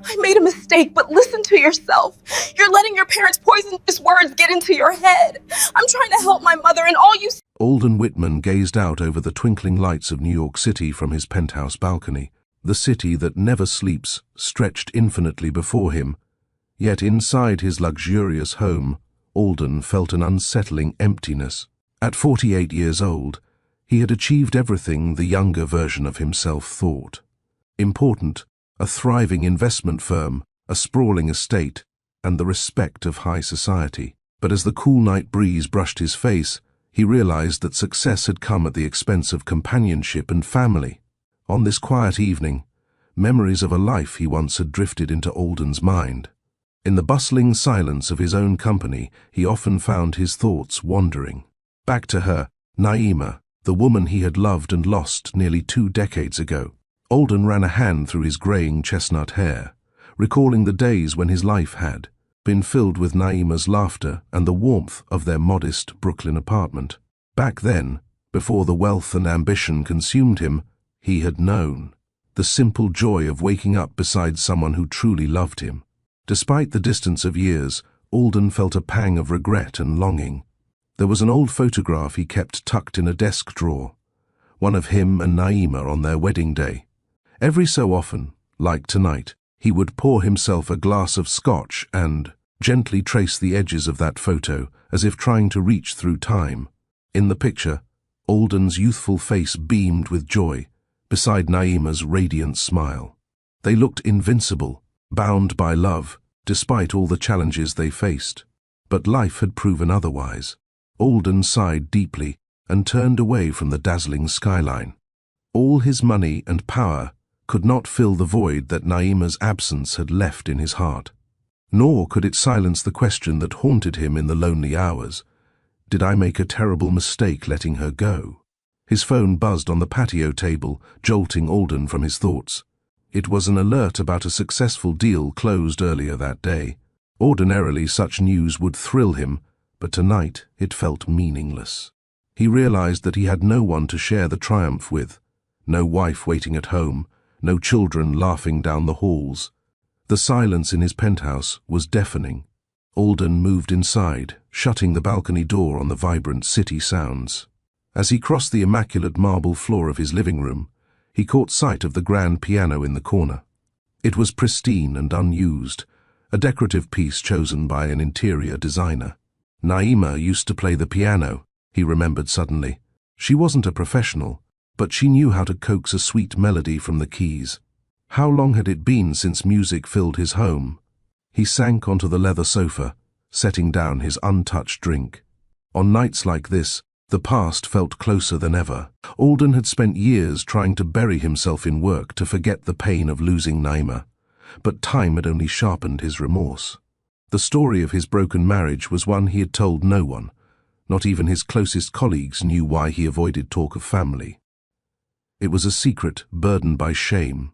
I made a mistake, but listen to yourself. You're letting your parents' poisonous words get into your head. I'm trying to help my mother, and all you... Alden Whitman gazed out over the twinkling lights of New York City from his penthouse balcony. The city that never sleeps stretched infinitely before him. Yet inside his luxurious home, Alden felt an unsettling emptiness. At 48 years old, he had achieved everything the younger version of himself thought. Important, a thriving investment firm, a sprawling estate, and the respect of high society. But as the cool night breeze brushed his face, he realized that success had come at the expense of companionship and family. On this quiet evening, memories of a life he once had drifted into Alden's mind. In the bustling silence of his own company, he often found his thoughts wandering. Back to her, Naima, the woman he had loved and lost nearly 2 decades ago. Alden ran a hand through his graying chestnut hair, recalling the days when his life had been filled with Naima's laughter and the warmth of their modest Brooklyn apartment. Back then, before the wealth and ambition consumed him, he had known the simple joy of waking up beside someone who truly loved him. Despite the distance of years, Alden felt a pang of regret and longing. There was an old photograph he kept tucked in a desk drawer, one of him and Naima on their wedding day. Every so often, like tonight, he would pour himself a glass of scotch and gently trace the edges of that photo, as if trying to reach through time. In the picture, Alden's youthful face beamed with joy, beside Naima's radiant smile. They looked invincible, bound by love, despite all the challenges they faced. But life had proven otherwise. Alden sighed deeply and turned away from the dazzling skyline. All his money and power could not fill the void that Naima's absence had left in his heart. Nor could it silence the question that haunted him in the lonely hours. Did I make a terrible mistake letting her go? His phone buzzed on the patio table, jolting Alden from his thoughts. It was an alert about a successful deal closed earlier that day. Ordinarily, such news would thrill him, but tonight it felt meaningless. He realized that he had no one to share the triumph with. No wife waiting at home, no children laughing down the halls. The silence in his penthouse was deafening. Alden moved inside, shutting the balcony door on the vibrant city sounds. As he crossed the immaculate marble floor of his living room, he caught sight of the grand piano in the corner. It was pristine and unused, a decorative piece chosen by an interior designer. Naima used to play the piano, he remembered suddenly. She wasn't a professional, but she knew how to coax a sweet melody from the keys. How long had it been since music filled his home? He sank onto the leather sofa, setting down his untouched drink. On nights like this, the past felt closer than ever. Alden had spent years trying to bury himself in work to forget the pain of losing Naima, but time had only sharpened his remorse. The story of his broken marriage was one he had told no one. Not even his closest colleagues knew why he avoided talk of family. It was a secret burdened by shame.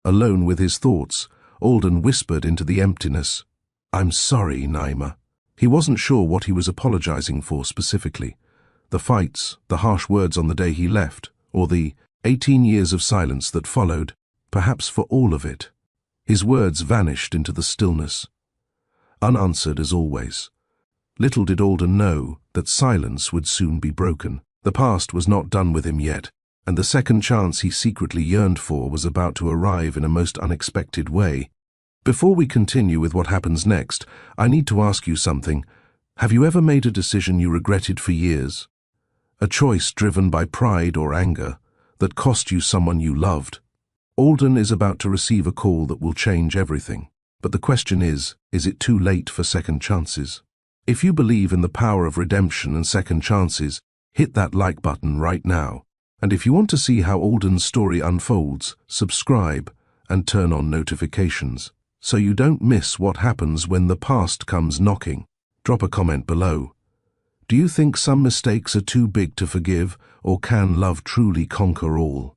Alone with his thoughts, Alden whispered into the emptiness, "I'm sorry, Naima." He wasn't sure what he was apologizing for specifically. The fights, the harsh words on the day he left, or the 18 years of silence that followed, perhaps for all of it. His words vanished into the stillness, unanswered as always. Little did Alden know that silence would soon be broken. The past was not done with him yet, and the second chance he secretly yearned for was about to arrive in a most unexpected way. Before we continue with what happens next, I need to ask you something. Have you ever made a decision you regretted for years? A choice driven by pride or anger that cost you someone you loved? Alden is about to receive a call that will change everything. But the question is it too late for second chances? If you believe in the power of redemption and second chances, hit that like button right now. And if you want to see how Alden's story unfolds, subscribe and turn on notifications, so you don't miss what happens when the past comes knocking. Drop a comment below. Do you think some mistakes are too big to forgive, or can love truly conquer all?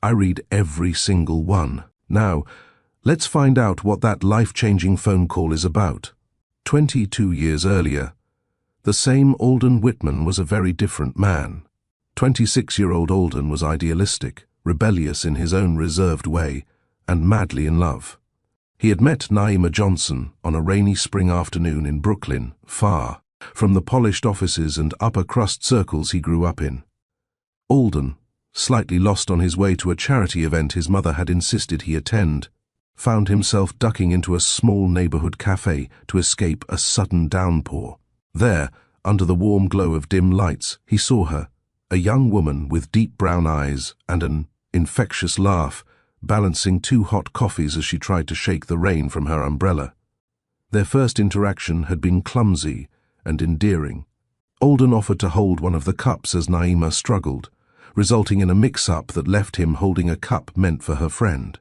I read every single one. Now, let's find out what that life-changing phone call is about. 22 years earlier, the same Alden Whitman was a very different man. 26-year-old Alden was idealistic, rebellious in his own reserved way, and madly in love. He had met Naima Johnson on a rainy spring afternoon in Brooklyn, far from the polished offices and upper-crust circles he grew up in. Alden, slightly lost on his way to a charity event his mother had insisted he attend, found himself ducking into a small neighborhood cafe to escape a sudden downpour. There, under the warm glow of dim lights, he saw her, a young woman with deep brown eyes and an infectious laugh, balancing 2 hot coffees as she tried to shake the rain from her umbrella. Their first interaction had been clumsy and endearing. Alden offered to hold one of the cups as Naima struggled, resulting in a mix-up that left him holding a cup meant for her friend.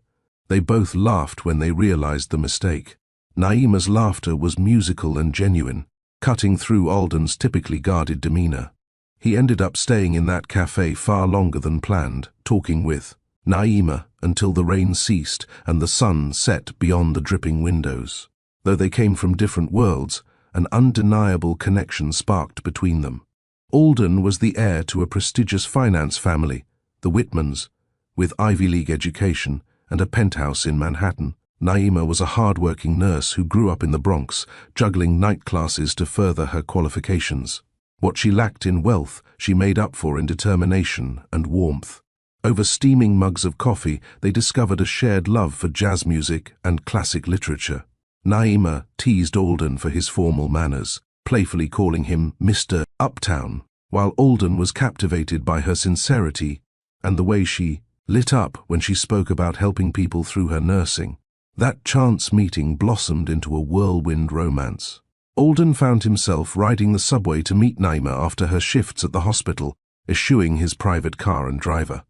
They both laughed when they realized the mistake. Naima's laughter was musical and genuine, cutting through Alden's typically guarded demeanor. He ended up staying in that cafe far longer than planned, talking with Naima until the rain ceased and the sun set beyond the dripping windows. Though they came from different worlds, an undeniable connection sparked between them. Alden was the heir to a prestigious finance family, the Whitmans, with Ivy League education and a penthouse in Manhattan. Naima was a hard-working nurse who grew up in the Bronx, juggling night classes to further her qualifications. What she lacked in wealth, she made up for in determination and warmth. Over steaming mugs of coffee, they discovered a shared love for jazz music and classic literature. Naima teased Alden for his formal manners, playfully calling him Mr. Uptown, while Alden was captivated by her sincerity and the way she lit up when she spoke about helping people through her nursing. That chance meeting blossomed into a whirlwind romance. Alden found himself riding the subway to meet Naima after her shifts at the hospital, eschewing his private car and driver.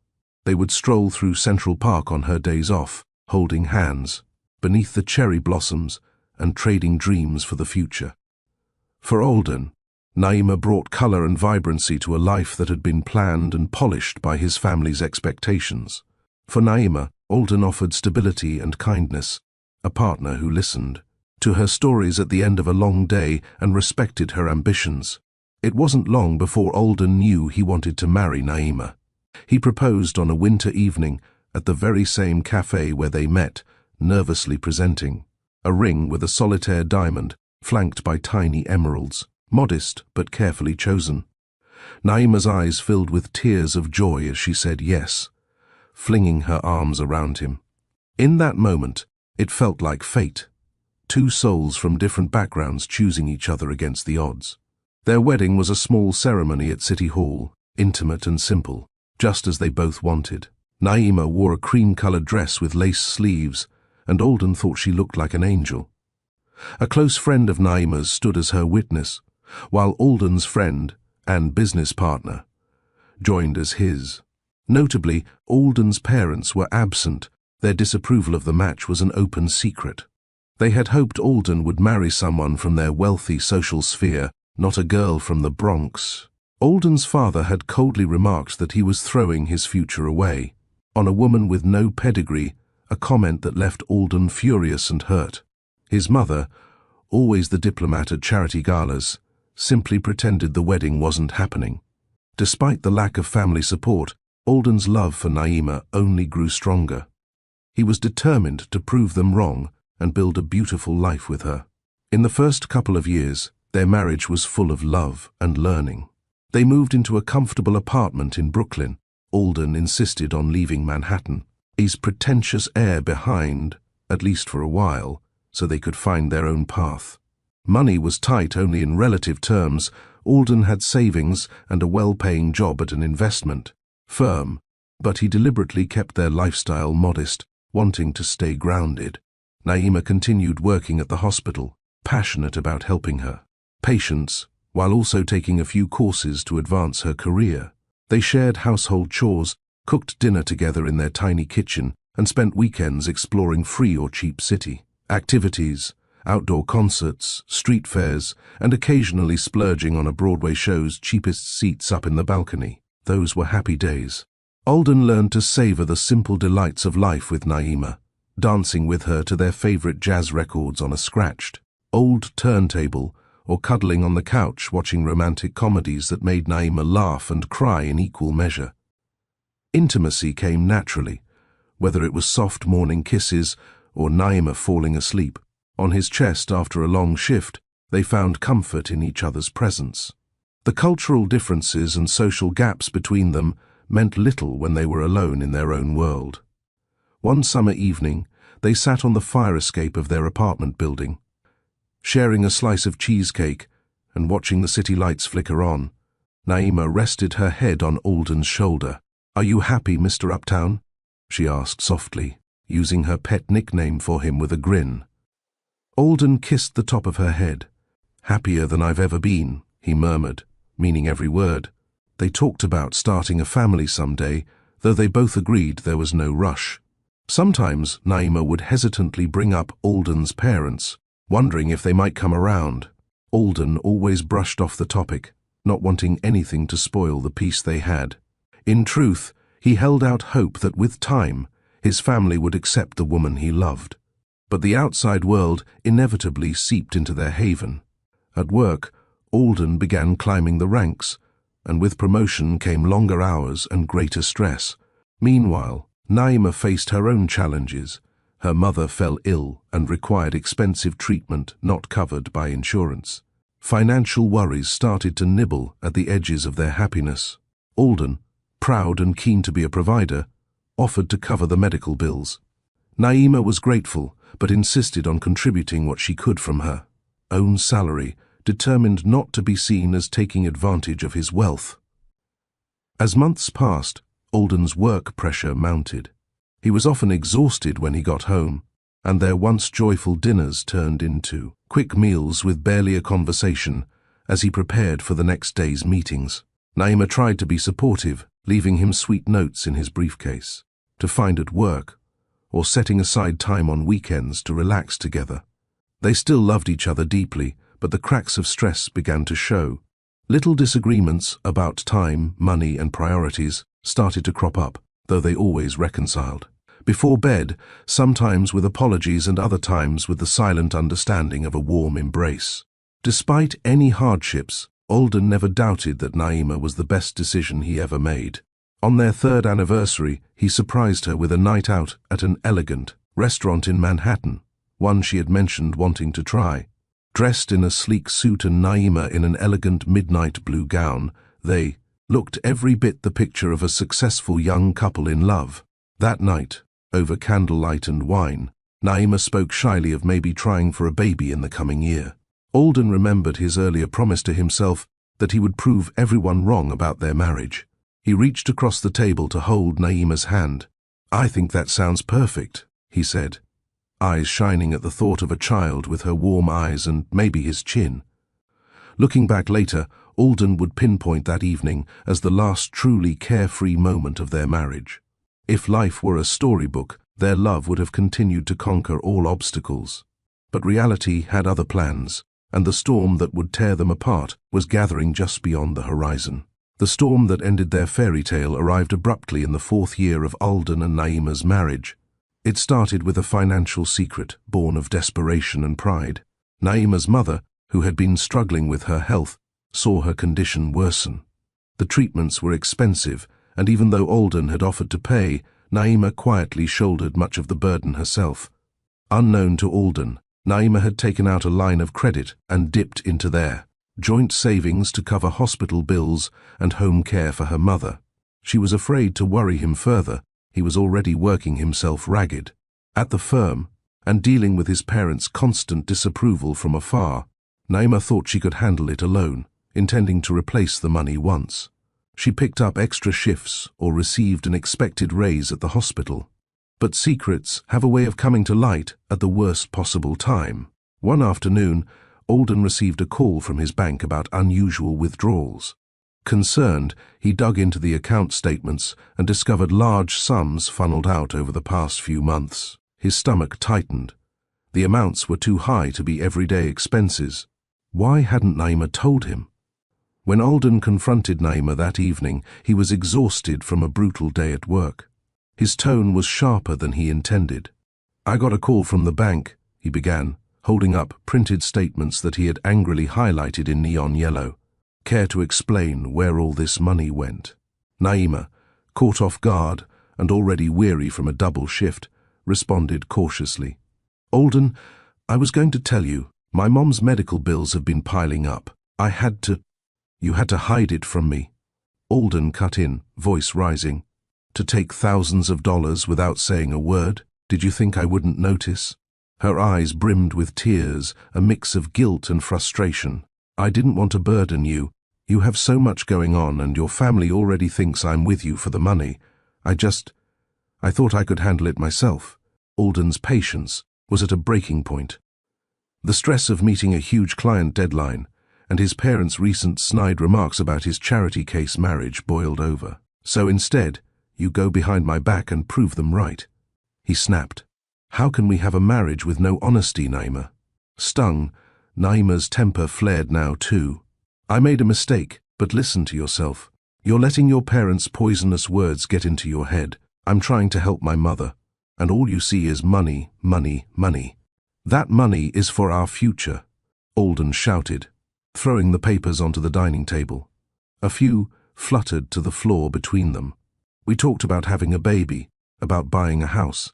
They would stroll through Central Park on her days off, holding hands, beneath the cherry blossoms and trading dreams for the future. For Alden, Naima brought color and vibrancy to a life that had been planned and polished by his family's expectations. For Naima, Alden offered stability and kindness, a partner who listened to her stories at the end of a long day and respected her ambitions. It wasn't long before Alden knew he wanted to marry Naima. He proposed on a winter evening at the very same cafe where they met, nervously presenting a ring with a solitaire diamond flanked by tiny emeralds, modest but carefully chosen. Naima's eyes filled with tears of joy as she said yes, flinging her arms around him. In that moment, it felt like fate, 2 souls from different backgrounds choosing each other against the odds. Their wedding was a small ceremony at City Hall, intimate and simple, just as they both wanted. Naima wore a cream-colored dress with lace sleeves, and Alden thought she looked like an angel. A close friend of Naima's stood as her witness, while Alden's friend and business partner joined as his. Notably, Alden's parents were absent. Their disapproval of the match was an open secret. They had hoped Alden would marry someone from their wealthy social sphere, not a girl from the Bronx. Alden's father had coldly remarked that he was throwing his future away on a woman with no pedigree, a comment that left Alden furious and hurt. His mother, always the diplomat at charity galas, simply pretended the wedding wasn't happening. Despite the lack of family support, Alden's love for Naima only grew stronger. He was determined to prove them wrong and build a beautiful life with her. In the first couple of years, their marriage was full of love and learning. They moved into a comfortable apartment in Brooklyn. Alden insisted on leaving Manhattan, his pretentious heir behind, at least for a while, so they could find their own path. Money was tight only in relative terms. Alden had savings and a well-paying job at an investment firm, but he deliberately kept their lifestyle modest, wanting to stay grounded. Naima continued working at the hospital, passionate about helping her patients, while also taking a few courses to advance her career. They shared household chores, cooked dinner together in their tiny kitchen, and spent weekends exploring free or cheap city activities, outdoor concerts, street fairs, and occasionally splurging on a Broadway show's cheapest seats up in the balcony. Those were happy days. Alden learned to savor the simple delights of life with Naima, dancing with her to their favorite jazz records on a scratched, old turntable, or cuddling on the couch watching romantic comedies that made Naima laugh and cry in equal measure. Intimacy came naturally, whether it was soft morning kisses or Naima falling asleep. On his chest after a long shift, they found comfort in each other's presence. The cultural differences and social gaps between them meant little when they were alone in their own world. One summer evening, they sat on the fire escape of their apartment building, sharing a slice of cheesecake and watching the city lights flicker on. Naima rested her head on Alden's shoulder. "Are you happy, Mr. Uptown?" she asked softly, using her pet nickname for him with a grin. Alden kissed the top of her head. "Happier than I've ever been," he murmured, meaning every word. They talked about starting a family someday, though they both agreed there was no rush. Sometimes Naima would hesitantly bring up Alden's parents, wondering if they might come around. Alden always brushed off the topic, not wanting anything to spoil the peace they had. In truth, he held out hope that with time, his family would accept the woman he loved. But the outside world inevitably seeped into their haven. At work, Alden began climbing the ranks, and with promotion came longer hours and greater stress. Meanwhile, Naima faced her own challenges. Her mother fell ill and required expensive treatment not covered by insurance. Financial worries started to nibble at the edges of their happiness. Alden, proud and keen to be a provider, offered to cover the medical bills. Naima was grateful, but insisted on contributing what she could from her own salary, determined not to be seen as taking advantage of his wealth. As months passed, Alden's work pressure mounted. He was often exhausted when he got home, and their once joyful dinners turned into quick meals with barely a conversation as he prepared for the next day's meetings. Naima tried to be supportive, leaving him sweet notes in his briefcase, to find at work, or setting aside time on weekends to relax together. They still loved each other deeply, but the cracks of stress began to show. Little disagreements about time, money, and priorities started to crop up, though they always reconciled. Before bed, sometimes with apologies and other times with the silent understanding of a warm embrace. Despite any hardships, Alden never doubted that Naima was the best decision he ever made. On their 3rd anniversary, he surprised her with a night out at an elegant restaurant in Manhattan, one she had mentioned wanting to try. Dressed in a sleek suit and Naima in an elegant midnight blue gown, they looked every bit the picture of a successful young couple in love. That night, over candlelight and wine, Naima spoke shyly of maybe trying for a baby in the coming year. Alden remembered his earlier promise to himself that he would prove everyone wrong about their marriage. He reached across the table to hold Naima's hand. "I think that sounds perfect," he said, eyes shining at the thought of a child with her warm eyes and maybe his chin. Looking back later, Alden would pinpoint that evening as the last truly carefree moment of their marriage. If life were a storybook, their love would have continued to conquer all obstacles. But reality had other plans, and the storm that would tear them apart was gathering just beyond the horizon. The storm that ended their fairy tale arrived abruptly in the 4th year of Alden and Naima's marriage. It started with a financial secret born of desperation and pride. Naima's mother, who had been struggling with her health, saw her condition worsen. The treatments were expensive, and even though Alden had offered to pay, Naima quietly shouldered much of the burden herself. Unknown to Alden, Naima had taken out a line of credit and dipped into their joint savings to cover hospital bills and home care for her mother. She was afraid to worry him further. He was already working himself ragged. At the firm, and dealing with his parents' constant disapproval from afar, Naima thought she could handle it alone, intending to replace the money once. She picked up extra shifts or received an expected raise at the hospital. But secrets have a way of coming to light at the worst possible time. One afternoon, Alden received a call from his bank about unusual withdrawals. Concerned, he dug into the account statements and discovered large sums funneled out over the past few months. His stomach tightened. The amounts were too high to be everyday expenses. Why hadn't Naima told him? When Alden confronted Naima that evening, he was exhausted from a brutal day at work. His tone was sharper than he intended. "I got a call from the bank," he began, holding up printed statements that he had angrily highlighted in neon yellow. "Care to explain where all this money went?" Naima, caught off guard and already weary from a double shift, responded cautiously. Alden, I was going to tell you, my mom's medical bills have been piling up. You had to hide it from me. Alden cut in, voice rising. To take thousands of dollars without saying a word? Did you think I wouldn't notice? Her eyes brimmed with tears, a mix of guilt and frustration. I didn't want to burden you. You have so much going on and your family already thinks I'm with you for the money. I thought I could handle it myself. Alden's patience was at a breaking point. The stress of meeting a huge client deadline and his parents' recent snide remarks about his charity case marriage boiled over. So instead, you go behind my back and prove them right. He snapped. How can we have a marriage with no honesty, Naima? Stung, Naima's temper flared now too. I made a mistake, but listen to yourself. You're letting your parents' poisonous words get into your head. I'm trying to help my mother, and all you see is money, money, money. That money is for our future, Alden shouted, throwing the papers onto the dining table. A few fluttered to the floor between them. We talked about having a baby, about buying a house.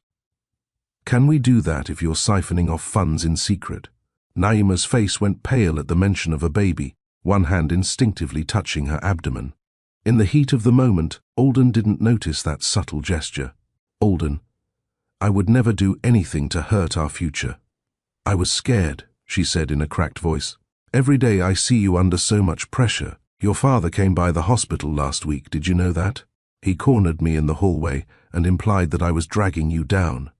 Can we do that if you're siphoning off funds in secret? Naima's face went pale at the mention of a baby, one hand instinctively touching her abdomen. In the heat of the moment, Alden didn't notice that subtle gesture. Alden, I would never do anything to hurt our future. I was scared, she said in a cracked voice. Every day I see you under so much pressure. Your father came by the hospital last week, did you know that? He cornered me in the hallway and implied that I was dragging you down,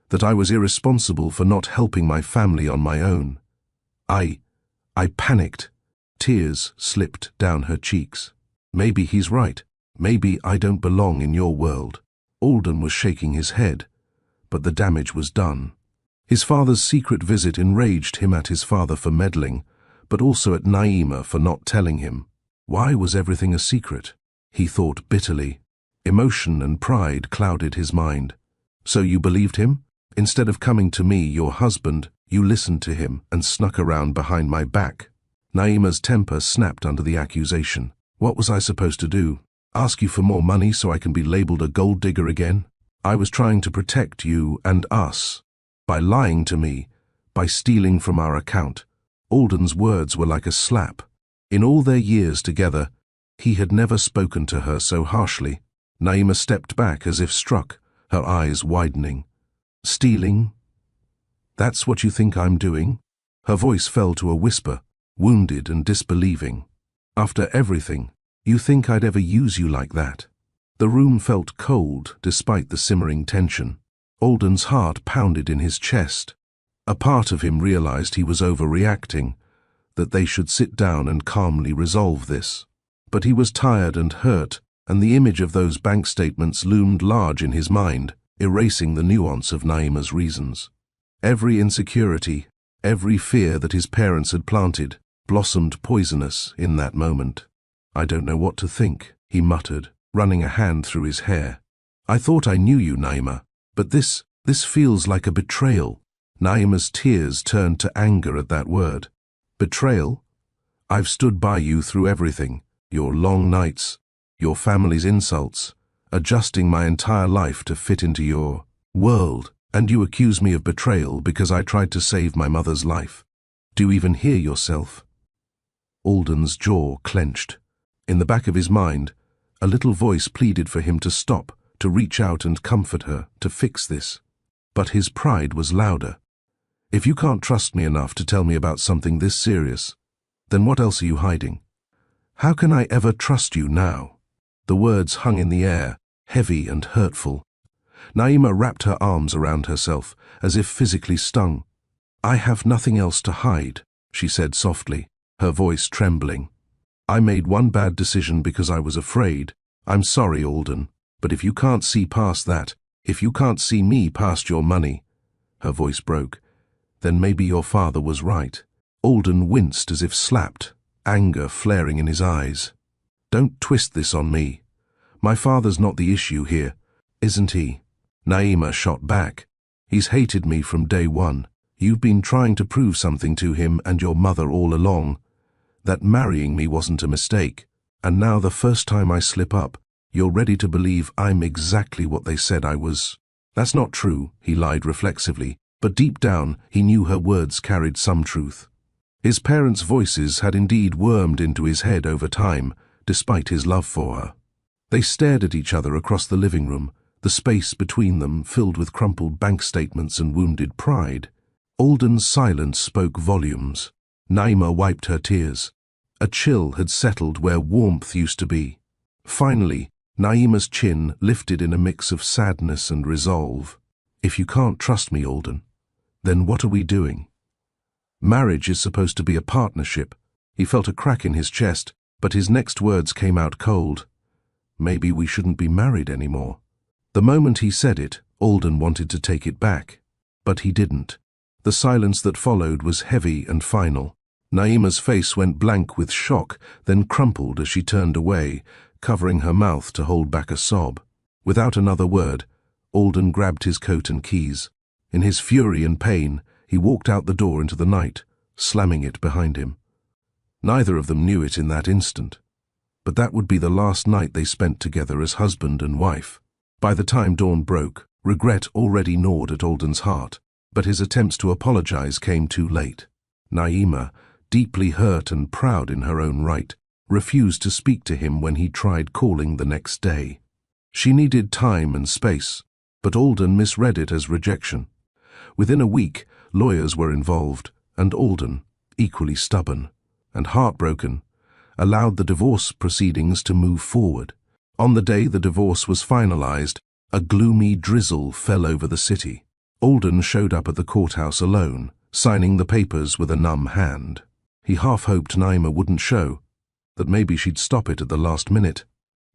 that I was irresponsible for not helping my family on my own. I panicked. Tears slipped down her cheeks. Maybe he's right. Maybe I don't belong in your world. Alden was shaking his head, but the damage was done. His father's secret visit enraged him at his father for meddling, but also at Naima for not telling him. Why was everything a secret? He thought bitterly. Emotion and pride clouded his mind. So you believed him? Instead of coming to me, your husband, you listened to him and snuck around behind my back. Naima's temper snapped under the accusation. What was I supposed to do? Ask you for more money so I can be labeled a gold digger again? I was trying to protect you and us. By lying to me, by stealing from our account. Alden's words were like a slap. In all their years together, he had never spoken to her so harshly. Naima stepped back as if struck, her eyes widening. Stealing? That's what you think I'm doing? Her voice fell to a whisper, wounded and disbelieving. After everything, you think I'd ever use you like that? The room felt cold despite the simmering tension. Alden's heart pounded in his chest. A part of him realized he was overreacting, that they should sit down and calmly resolve this. But he was tired and hurt, and the image of those bank statements loomed large in his mind, erasing the nuance of Naima's reasons. Every insecurity, every fear that his parents had planted, blossomed poisonous in that moment. I don't know what to think, he muttered, running a hand through his hair. I thought I knew you, Naima, but this feels like a betrayal. Naima's tears turned to anger at that word. Betrayal? I've stood by you through everything, your long nights, your family's insults, adjusting my entire life to fit into your world, and you accuse me of betrayal because I tried to save my mother's life. Do you even hear yourself? Alden's jaw clenched. In the back of his mind, a little voice pleaded for him to stop, to reach out and comfort her, to fix this. But his pride was louder. If you can't trust me enough to tell me about something this serious, then what else are you hiding? How can I ever trust you now? The words hung in the air, heavy and hurtful. Naima wrapped her arms around herself, as if physically stung. I have nothing else to hide, she said softly, her voice trembling. I made one bad decision because I was afraid. I'm sorry, Alden, but if you can't see past that, if you can't see me past your money, her voice broke, then maybe your father was right. Alden winced as if slapped, anger flaring in his eyes. Don't twist this on me. My father's not the issue here, isn't he? Naima shot back. He's hated me from day one. You've been trying to prove something to him and your mother all along, that marrying me wasn't a mistake, and now the first time I slip up, you're ready to believe I'm exactly what they said I was. That's not true, he lied reflexively, but deep down he knew her words carried some truth. His parents' voices had indeed wormed into his head over time, despite his love for her. They stared at each other across the living room, the space between them filled with crumpled bank statements and wounded pride. Alden's silence spoke volumes. Naima wiped her tears. A chill had settled where warmth used to be. Finally, Naima's chin lifted in a mix of sadness and resolve. "If you can't trust me, Alden, then what are we doing?" Marriage is supposed to be a partnership. He felt a crack in his chest, but his next words came out cold. "Maybe we shouldn't be married anymore." The moment he said it, Alden wanted to take it back. But he didn't. The silence that followed was heavy and final. Naima's face went blank with shock, then crumpled as she turned away, covering her mouth to hold back a sob. Without another word, Alden grabbed his coat and keys. In his fury and pain, he walked out the door into the night, slamming it behind him. Neither of them knew it in that instant, but that would be the last night they spent together as husband and wife. By the time dawn broke, regret already gnawed at Alden's heart, but his attempts to apologize came too late. Naima, deeply hurt and proud in her own right, refused to speak to him when he tried calling the next day. She needed time and space, but Alden misread it as rejection. Within a week, lawyers were involved, and Alden, equally stubborn and heartbroken, allowed the divorce proceedings to move forward. On the day the divorce was finalized, a gloomy drizzle fell over the city. Alden showed up at the courthouse alone, signing the papers with a numb hand. He half hoped Naima wouldn't show, that maybe she'd stop it at the last minute.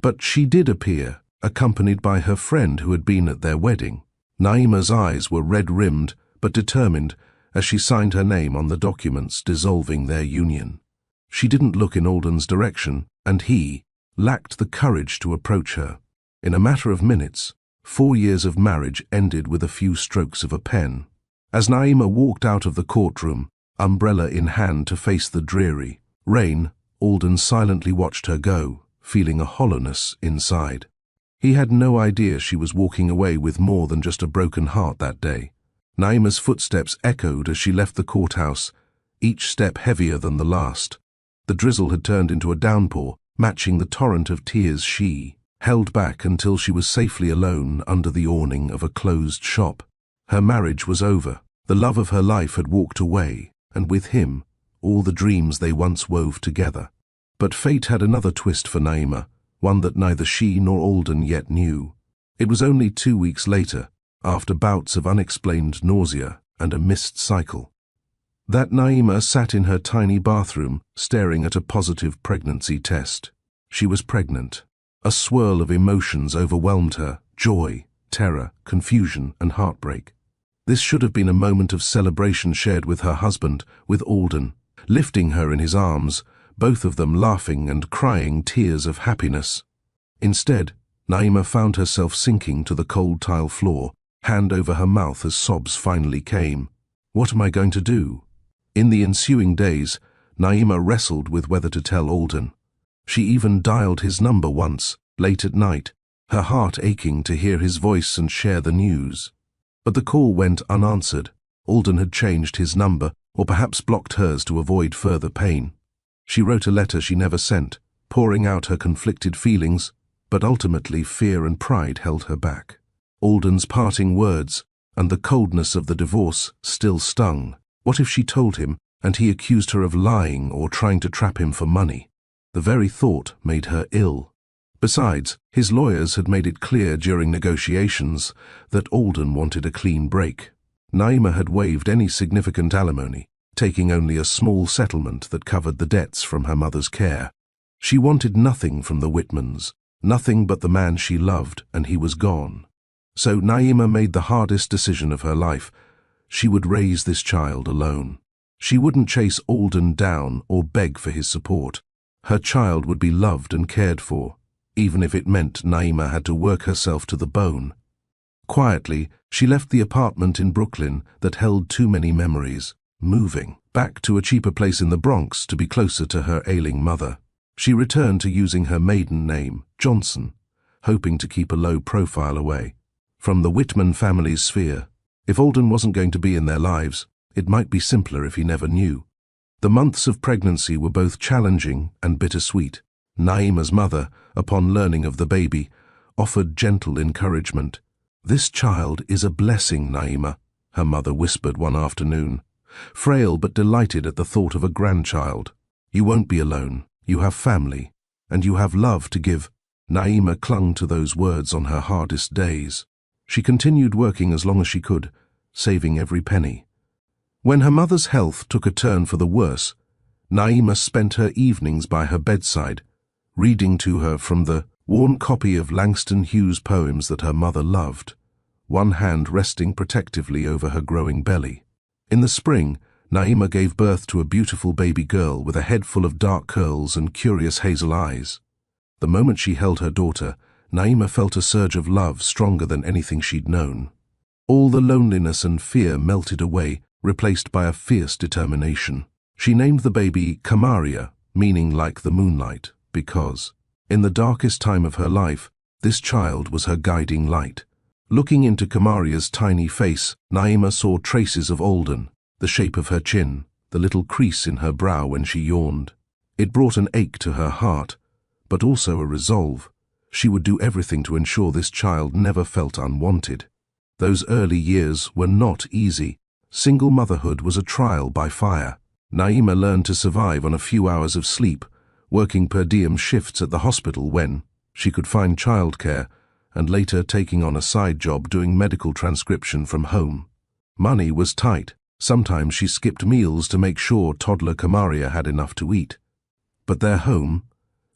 But she did appear, accompanied by her friend who had been at their wedding. Naima's eyes were red-rimmed but determined as she signed her name on the documents dissolving their union. She didn't look in Alden's direction, and he lacked the courage to approach her. In a matter of minutes, 4 years of marriage ended with a few strokes of a pen. As Naima walked out of the courtroom, umbrella in hand to face the dreary rain, Alden silently watched her go, feeling a hollowness inside. He had no idea she was walking away with more than just a broken heart that day. Naima's footsteps echoed as she left the courthouse, each step heavier than the last. The drizzle had turned into a downpour, matching the torrent of tears she held back until she was safely alone under the awning of a closed shop. Her marriage was over. The love of her life had walked away, and with him, all the dreams they once wove together. But fate had another twist for Naima, one that neither she nor Alden yet knew. It was only 2 weeks later, after bouts of unexplained nausea and a missed cycle, that Naima sat in her tiny bathroom, staring at a positive pregnancy test. She was pregnant. A swirl of emotions overwhelmed her: joy, terror, confusion, and heartbreak. This should have been a moment of celebration shared with her husband, with Alden, lifting her in his arms, both of them laughing and crying tears of happiness. Instead, Naima found herself sinking to the cold tile floor, hand over her mouth as sobs finally came. What am I going to do? In the ensuing days, Naima wrestled with whether to tell Alden. She even dialed his number once, late at night, her heart aching to hear his voice and share the news. But the call went unanswered. Alden had changed his number, or perhaps blocked hers to avoid further pain. She wrote a letter she never sent, pouring out her conflicted feelings, but ultimately fear and pride held her back. Alden's parting words and the coldness of the divorce still stung. What if she told him, and he accused her of lying or trying to trap him for money? The very thought made her ill. Besides, his lawyers had made it clear during negotiations that Alden wanted a clean break. Naima had waived any significant alimony, taking only a small settlement that covered the debts from her mother's care. She wanted nothing from the Whitmans, nothing but the man she loved, and he was gone. So Naima made the hardest decision of her life. She would raise this child alone. She wouldn't chase Alden down or beg for his support. Her child would be loved and cared for, even if it meant Naima had to work herself to the bone. Quietly, she left the apartment in Brooklyn that held too many memories, moving back to a cheaper place in the Bronx to be closer to her ailing mother. She returned to using her maiden name, Johnson, hoping to keep a low profile away from the Whitman family's sphere. If Alden wasn't going to be in their lives, it might be simpler if he never knew. The months of pregnancy were both challenging and bittersweet. Naima's mother, upon learning of the baby, offered gentle encouragement. "This child is a blessing, Naima," her mother whispered one afternoon, frail but delighted at the thought of a grandchild. "You won't be alone. You have family, and you have love to give." Naima clung to those words on her hardest days. She continued working as long as she could, saving every penny. When her mother's health took a turn for the worse, Naima spent her evenings by her bedside, reading to her from the worn copy of Langston Hughes' poems that her mother loved, one hand resting protectively over her growing belly. In the spring, Naima gave birth to a beautiful baby girl with a head full of dark curls and curious hazel eyes. The moment she held her daughter, Naima felt a surge of love stronger than anything she'd known. All the loneliness and fear melted away, replaced by a fierce determination. She named the baby Kamaria, meaning like the moonlight, because, in the darkest time of her life, this child was her guiding light. Looking into Kamaria's tiny face, Naima saw traces of Alden, the shape of her chin, the little crease in her brow when she yawned. It brought an ache to her heart, but also a resolve. She would do everything to ensure this child never felt unwanted. Those early years were not easy. Single motherhood was a trial by fire. Naima learned to survive on a few hours of sleep, working per diem shifts at the hospital when she could find childcare, and later taking on a side job doing medical transcription from home. Money was tight. Sometimes she skipped meals to make sure toddler Kamaria had enough to eat. But their home,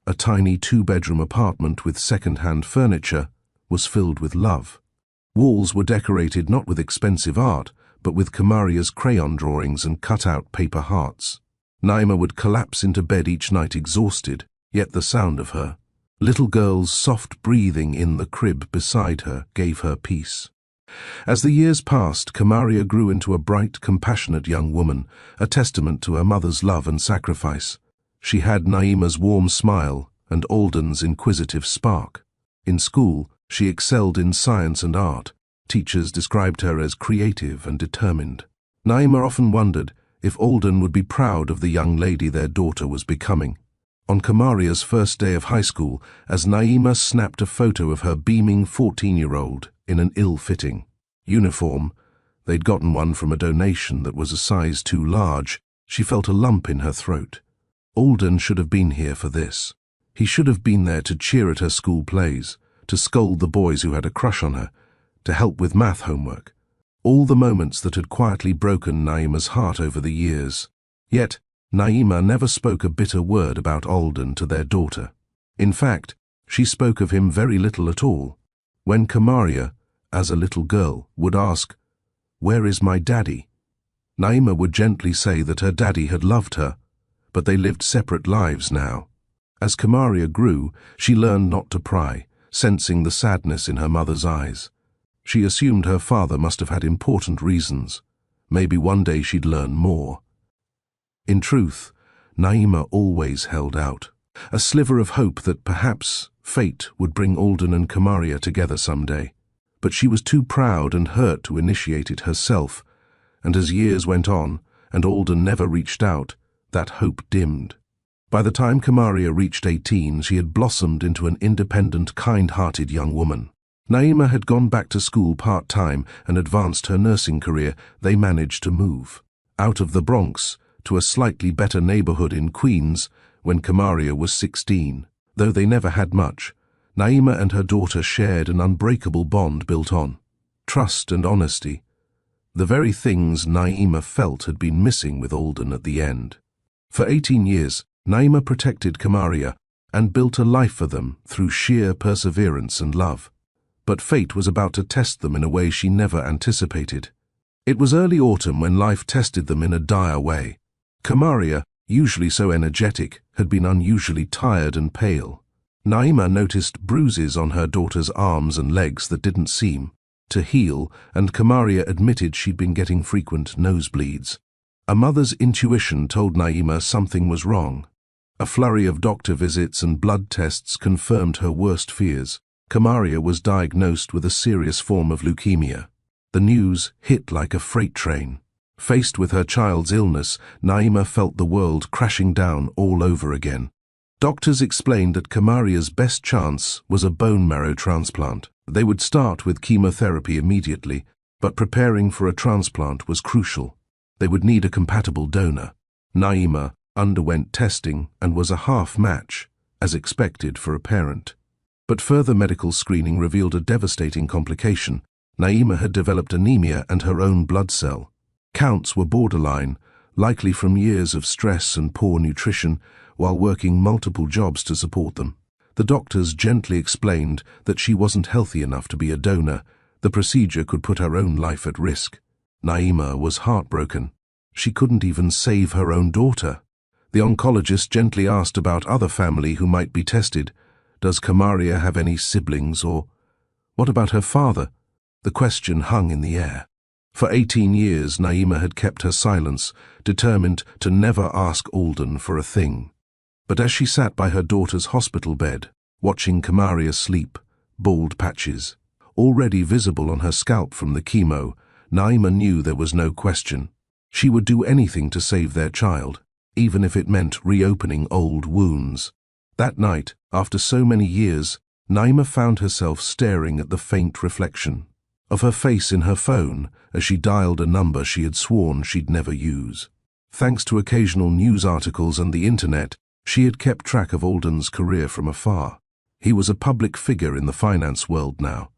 a tiny two-bedroom apartment with second-hand furniture, was filled with love. Walls were decorated not with expensive art, but with Kamaria's crayon drawings and cut-out paper hearts. Naima would collapse into bed each night exhausted, yet the sound of her little girl's soft breathing in the crib beside her gave her peace. As the years passed, Kamaria grew into a bright, compassionate young woman, a testament to her mother's love and sacrifice. She had Naima's warm smile and Alden's inquisitive spark. In school, she excelled in science and art. Teachers described her as creative and determined. Naima often wondered if Alden would be proud of the young lady their daughter was becoming. On Kamaria's first day of high school, as Naima snapped a photo of her beaming 14-year-old in an ill-fitting uniform, they'd gotten one from a donation that was a size too large, she felt a lump in her throat. Alden should have been here for this. He should have been there to cheer at her school plays, to scold the boys who had a crush on her, to help with math homework. All the moments that had quietly broken Naima's heart over the years. Yet, Naima never spoke a bitter word about Alden to their daughter. In fact, she spoke of him very little at all. When Kamaria, as a little girl, would ask, "Where is my daddy?" Naima would gently say that her daddy had loved her, but they lived separate lives now. As Kamaria grew, she learned not to pry, sensing the sadness in her mother's eyes. She assumed her father must have had important reasons. Maybe one day she'd learn more. In truth, Naima always held out, a sliver of hope that perhaps fate would bring Alden and Kamaria together someday. But she was too proud and hurt to initiate it herself, and as years went on, and Alden never reached out, that hope dimmed. By the time Kamaria reached 18, she had blossomed into an independent, kind-hearted young woman. Naima had gone back to school part-time and advanced her nursing career. They managed to move out of the Bronx to a slightly better neighborhood in Queens when Kamaria was 16. Though they never had much, Naima and her daughter shared an unbreakable bond built on trust and honesty, the very things Naima felt had been missing with Alden at the end. For 18 years, Naima protected Kamaria and built a life for them through sheer perseverance and love. But fate was about to test them in a way she never anticipated. It was early autumn when life tested them in a dire way. Kamaria, usually so energetic, had been unusually tired and pale. Naima noticed bruises on her daughter's arms and legs that didn't seem to heal, and Kamaria admitted she'd been getting frequent nosebleeds. A mother's intuition told Naima something was wrong. A flurry of doctor visits and blood tests confirmed her worst fears. Kamaria was diagnosed with a serious form of leukemia. The news hit like a freight train. Faced with her child's illness, Naima felt the world crashing down all over again. Doctors explained that Kamaria's best chance was a bone marrow transplant. They would start with chemotherapy immediately, but preparing for a transplant was crucial. They would need a compatible donor. Naima underwent testing and was a half match, as expected for a parent. But further medical screening revealed a devastating complication. Naima had developed anemia and her own blood cell. Counts were borderline, likely from years of stress and poor nutrition, while working multiple jobs to support them. The doctors gently explained that she wasn't healthy enough to be a donor. The procedure could put her own life at risk. Naima was heartbroken. She couldn't even save her own daughter. The oncologist gently asked about other family who might be tested. Does Kamaria have any siblings, or what about her father? The question hung in the air. For 18 years, Naima had kept her silence, determined to never ask Alden for a thing. But as she sat by her daughter's hospital bed, watching Kamaria sleep, bald patches already visible on her scalp from the chemo, Naima knew there was no question. She would do anything to save their child, even if it meant reopening old wounds. That night, after so many years, Naima found herself staring at the faint reflection of her face in her phone as she dialed a number she had sworn she'd never use. Thanks to occasional news articles and the internet, she had kept track of Alden's career from afar. He was a public figure in the finance world now,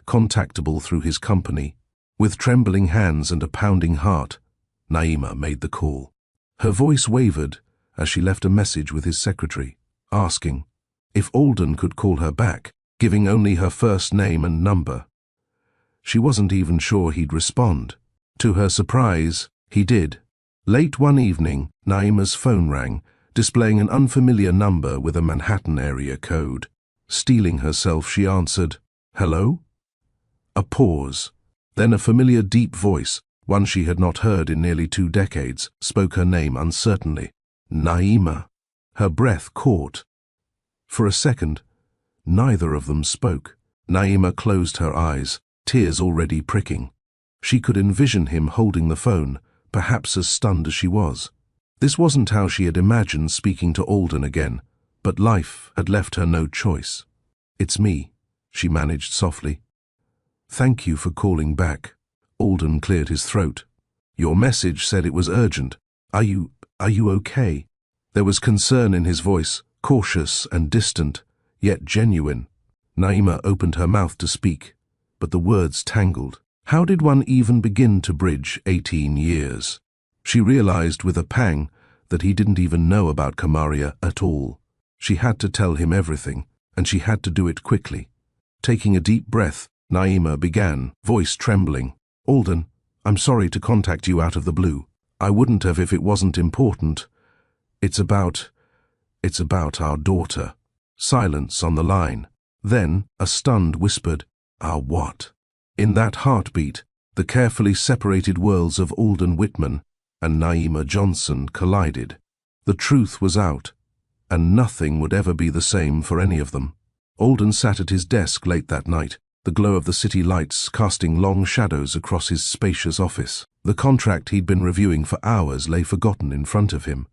contactable through his company. With trembling hands and a pounding heart, Naima made the call. Her voice wavered as she left a message with his secretary, asking if Alden could call her back, giving only her first name and number. She wasn't even sure he'd respond. To her surprise, he did. Late one evening, Naima's phone rang, displaying an unfamiliar number with a Manhattan area code. Steeling herself, she answered, "Hello?" A pause. Then a familiar deep voice, one she had not heard in nearly 2 decades, spoke her name uncertainly. Naima. Her breath caught. For a second, neither of them spoke. Naima closed her eyes, tears already pricking. She could envision him holding the phone, perhaps as stunned as she was. This wasn't how she had imagined speaking to Alden again, but life had left her no choice. "It's me," she managed softly. "Thank you for calling back." Alden cleared his throat. "Your message said it was urgent. Are you okay?" There was concern in his voice, cautious and distant, yet genuine. Naima opened her mouth to speak, but the words tangled. How did one even begin to bridge 18 years? She realized with a pang that he didn't even know about Kamaria at all. She had to tell him everything, and she had to do it quickly. Taking a deep breath, Naima began, voice trembling. "Alden, I'm sorry to contact you out of the blue. I wouldn't have if it wasn't important. It's about our daughter." Silence on the line. Then, a stunned whispered, "Our what?" In that heartbeat, the carefully separated worlds of Alden Whitman and Naima Johnson collided. The truth was out, and nothing would ever be the same for any of them. Alden sat at his desk late that night, the glow of the city lights casting long shadows across his spacious office. The contract he'd been reviewing for hours lay forgotten in front of him.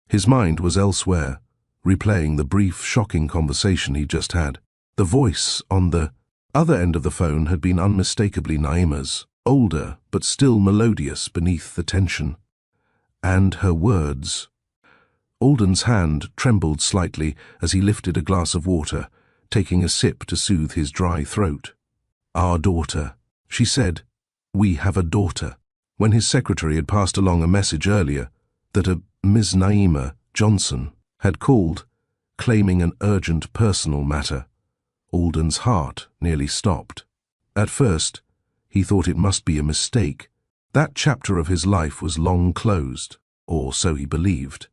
His mind was elsewhere, replaying the brief, shocking conversation he'd just had. The voice on the other end of the phone had been unmistakably Naima's, older but still melodious beneath the tension. And her words. Alden's hand trembled slightly as he lifted a glass of water, taking a sip to soothe his dry throat. "Our daughter," she said. "We have a daughter." When his secretary had passed along a message earlier that a Ms. Naima Johnson had called, claiming an urgent personal matter, Alden's heart nearly stopped. At first, he thought it must be a mistake. That chapter of his life was long closed, or so he believed.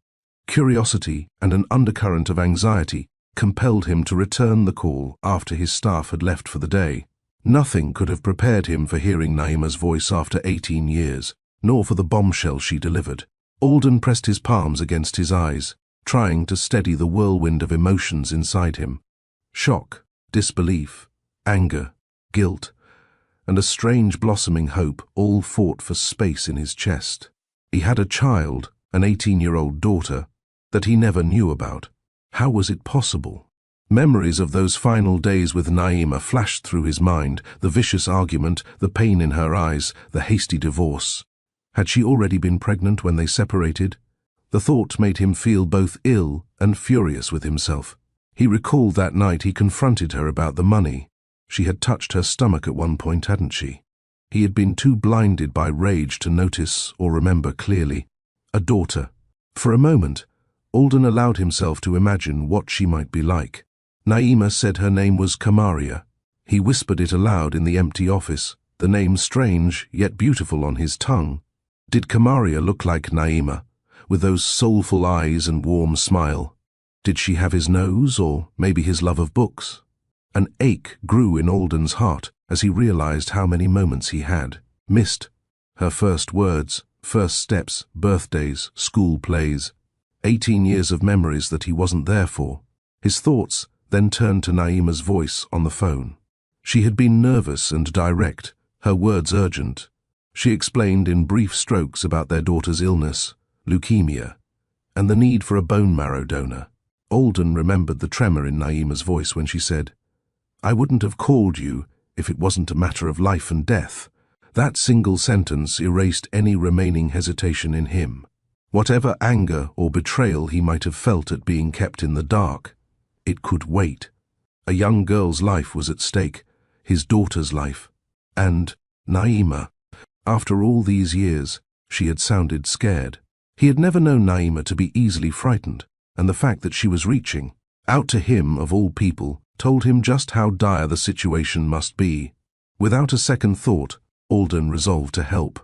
Curiosity and an undercurrent of anxiety compelled him to return the call after his staff had left for the day. Nothing could have prepared him for hearing Naima's voice after 18 years, nor for the bombshell she delivered. Alden pressed his palms against his eyes, trying to steady the whirlwind of emotions inside him. Shock, disbelief, anger, guilt, and a strange blossoming hope all fought for space in his chest. He had a child, an 18-year-old daughter, that he never knew about. How was it possible? Memories of those final days with Naima flashed through his mind, the vicious argument, the pain in her eyes, the hasty divorce. Had she already been pregnant when they separated? The thought made him feel both ill and furious with himself. He recalled that night he confronted her about the money. She had touched her stomach at one point, hadn't she? He had been too blinded by rage to notice or remember clearly. A daughter. For a moment, Alden allowed himself to imagine what she might be like. Naima said her name was Kamaria. He whispered it aloud in the empty office, the name strange yet beautiful on his tongue. Did Kamaria look like Naima, with those soulful eyes and warm smile? Did she have his nose, or maybe his love of books? An ache grew in Alden's heart as he realized how many moments he had missed. Her first words, first steps, birthdays, school plays. 18 years of memories that he wasn't there for. His thoughts then turned to Naima's voice on the phone. She had been nervous and direct, her words urgent. She explained in brief strokes about their daughter's illness, leukemia, and the need for a bone marrow donor. Alden remembered the tremor in Naima's voice when she said, "I wouldn't have called you if it wasn't a matter of life and death." That single sentence erased any remaining hesitation in him. Whatever anger or betrayal he might have felt at being kept in the dark, it could wait. A young girl's life was at stake, his daughter's life, and Naima. After all these years, she had sounded scared. He had never known Naima to be easily frightened, and the fact that she was reaching out to him, of all people, told him just how dire the situation must be. Without a second thought, Alden resolved to help.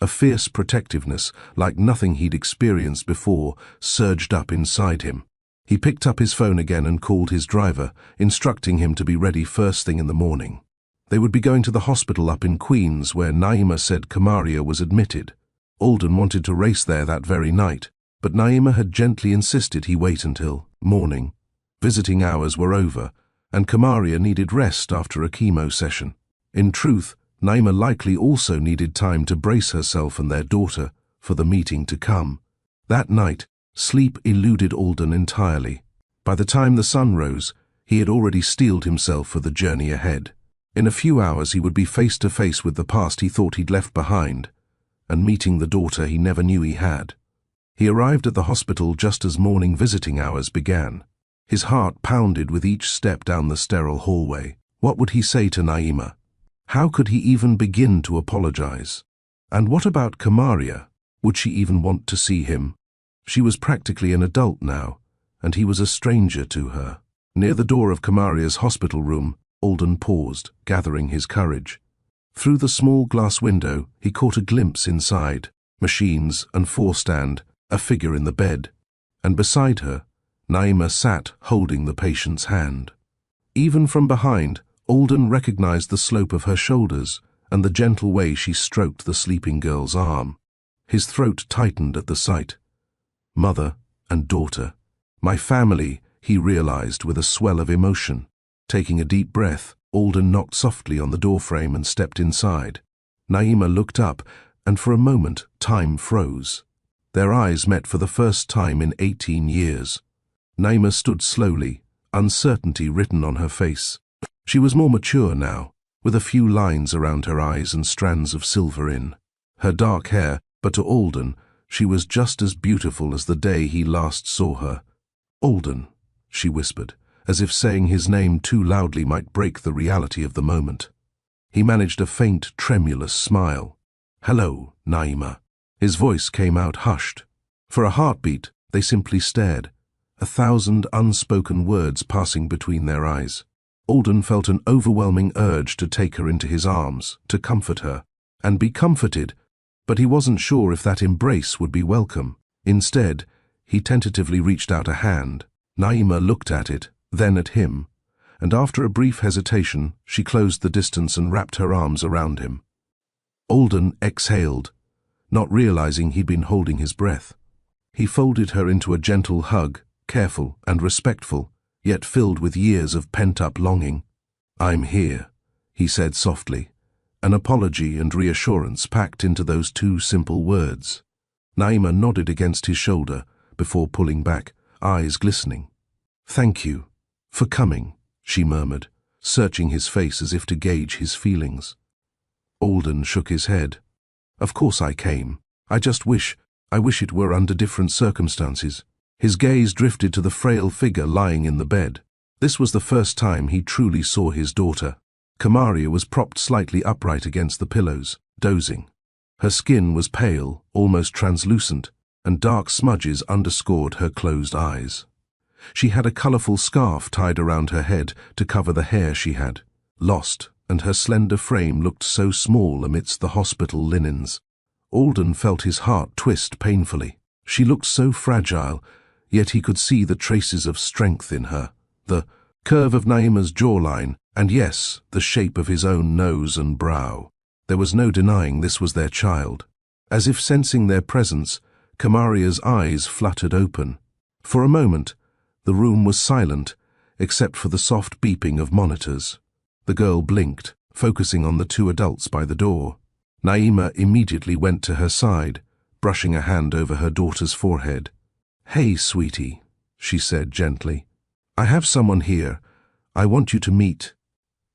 A fierce protectiveness, like nothing he'd experienced before, surged up inside him. He picked up his phone again and called his driver, instructing him to be ready first thing in the morning. They would be going to the hospital up in Queens, where Naima said Kamaria was admitted. Alden wanted to race there that very night, but Naima had gently insisted he wait until morning. Visiting hours were over, and Kamaria needed rest after a chemo session. In truth, Naima likely also needed time to brace herself and their daughter for the meeting to come. That night, sleep eluded Alden entirely. By the time the sun rose, he had already steeled himself for the journey ahead. In a few hours he would be face to face with the past he thought he'd left behind, and meeting the daughter he never knew he had. He arrived at the hospital just as morning visiting hours began. His heart pounded with each step down the sterile hallway. What would he say to Naima? How could he even begin to apologize? And what about Kamaria? Would she even want to see him? She was practically an adult now, and he was a stranger to her. Near the door of Kamaria's hospital room, Alden paused, gathering his courage. Through the small glass window, he caught a glimpse inside, machines and forestand, a figure in the bed, and beside her, Naima sat holding the patient's hand. Even from behind, Alden recognized the slope of her shoulders and the gentle way she stroked the sleeping girl's arm. His throat tightened at the sight. Mother and daughter. My family, he realized with a swell of emotion. Taking a deep breath, Alden knocked softly on the doorframe and stepped inside. Naima looked up, and for a moment, time froze. Their eyes met for the first time in 18 years. Naima stood slowly, uncertainty written on her face. She was more mature now, with a few lines around her eyes and strands of silver in her dark hair, but to Alden, she was just as beautiful as the day he last saw her. "Alden," she whispered, as if saying his name too loudly might break the reality of the moment. He managed a faint, tremulous smile. "Hello, Naima." His voice came out hushed. For a heartbeat, they simply stared, 1,000 unspoken words passing between their eyes. Alden felt an overwhelming urge to take her into his arms, to comfort her, and be comforted, but he wasn't sure if that embrace would be welcome. Instead, he tentatively reached out a hand. Naima looked at it, then at him, and after a brief hesitation, she closed the distance and wrapped her arms around him. Alden exhaled, not realizing he'd been holding his breath. He folded her into a gentle hug, careful and respectful, yet filled with years of pent-up longing. "I'm here," he said softly, an apology and reassurance packed into those two simple words. Naima nodded against his shoulder before pulling back, eyes glistening. "Thank you for coming," she murmured, searching his face as if to gauge his feelings. Alden shook his head. "Of course I came. I wish it were under different circumstances." His gaze drifted to the frail figure lying in the bed. This was the first time he truly saw his daughter. Kamaria was propped slightly upright against the pillows, dozing. Her skin was pale, almost translucent, and dark smudges underscored her closed eyes. She had a colorful scarf tied around her head to cover the hair she had lost, and her slender frame looked so small amidst the hospital linens. Alden felt his heart twist painfully. She looked so fragile, yet he could see the traces of strength in her, the curve of Naima's jawline, and yes, the shape of his own nose and brow. There was no denying this was their child. As if sensing their presence, Kamaria's eyes fluttered open. For a moment, the room was silent, except for the soft beeping of monitors. The girl blinked, focusing on the two adults by the door. Naima immediately went to her side, brushing a hand over her daughter's forehead. "Hey, sweetie," she said gently. "I have someone here. I want you to meet."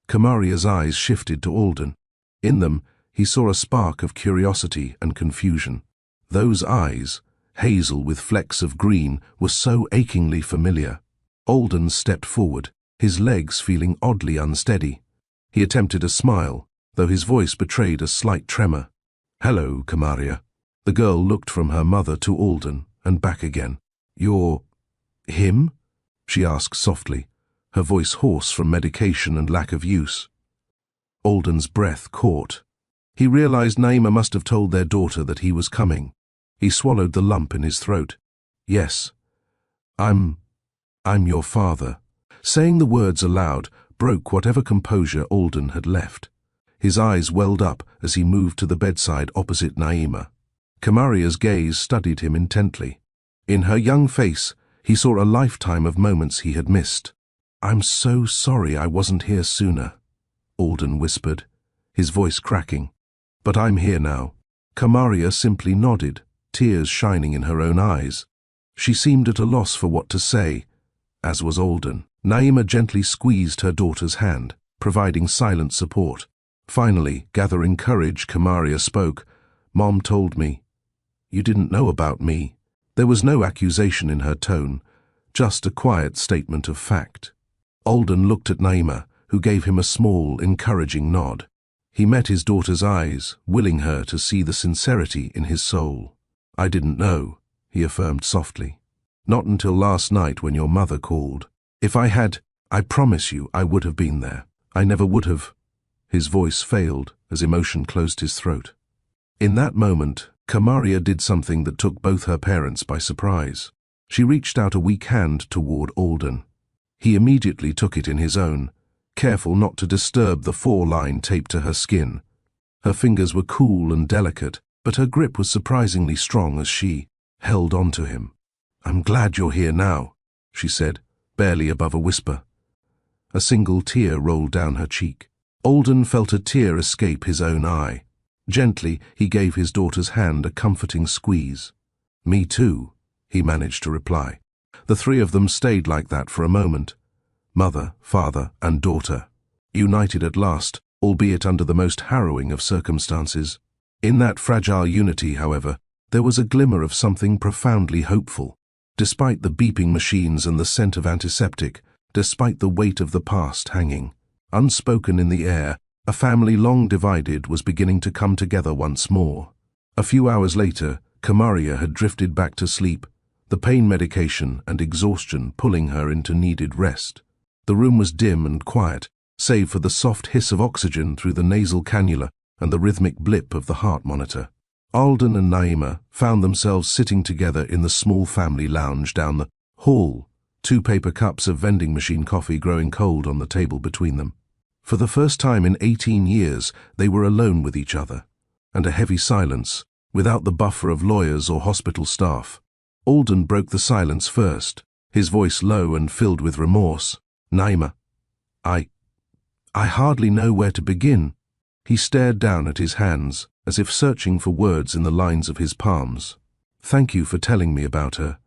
Kamaria's eyes shifted to Alden. In them, he saw a spark of curiosity and confusion. Those eyes, hazel with flecks of green, were so achingly familiar. Alden stepped forward, his legs feeling oddly unsteady. He attempted a smile, though his voice betrayed a slight tremor. "Hello, Kamaria." The girl looked from her mother to Alden and back again. "You're him?" she asked softly, her voice hoarse from medication and lack of use. Alden's breath caught. He realized Naima must have told their daughter that he was coming. He swallowed the lump in his throat. "Yes, I'm your father." Saying the words aloud broke whatever composure Alden had left. His eyes welled up as he moved to the bedside opposite Naima. Kamaria's gaze studied him intently. In her young face, he saw a lifetime of moments he had missed. "I'm so sorry I wasn't here sooner," Alden whispered, his voice cracking. "But I'm here now." Kamaria simply nodded, tears shining in her own eyes. She seemed at a loss for what to say, as was Alden. Naima gently squeezed her daughter's hand, providing silent support. Finally, gathering courage, Kamaria spoke. "Mom told me. You didn't know about me." There was no accusation in her tone, just a quiet statement of fact. Alden looked at Naima, who gave him a small, encouraging nod. He met his daughter's eyes, willing her to see the sincerity in his soul. "I didn't know," he affirmed softly. "Not until last night when your mother called. If I had, I promise you I would have been there. I never would have." His voice failed as emotion closed his throat. In that moment, Kamaria did something that took both her parents by surprise. She reached out a weak hand toward Alden. He immediately took it in his own, careful not to disturb the foreline taped to her skin. Her fingers were cool and delicate, but her grip was surprisingly strong as she held on to him. "I'm glad you're here now," she said, barely above a whisper. A single tear rolled down her cheek. Alden felt a tear escape his own eye. Gently, he gave his daughter's hand a comforting squeeze. "Me too," he managed to reply. The three of them stayed like that for a moment. Mother, father, and daughter, united at last, albeit under the most harrowing of circumstances. In that fragile unity, however, there was a glimmer of something profoundly hopeful. Despite the beeping machines and the scent of antiseptic, despite the weight of the past hanging, unspoken in the air, a family long divided was beginning to come together once more. A few hours later, Kamaria had drifted back to sleep, the pain medication and exhaustion pulling her into needed rest. The room was dim and quiet, save for the soft hiss of oxygen through the nasal cannula and the rhythmic blip of the heart monitor. Alden and Naima found themselves sitting together in the small family lounge down the hall, 2 paper cups of vending machine coffee growing cold on the table between them. For the first time in 18 years, they were alone with each other, and a heavy silence, without the buffer of lawyers or hospital staff. Alden broke the silence first, his voice low and filled with remorse. "Naima, I hardly know where to begin." He stared down at his hands, as if searching for words in the lines of his palms. "Thank you for telling me about her.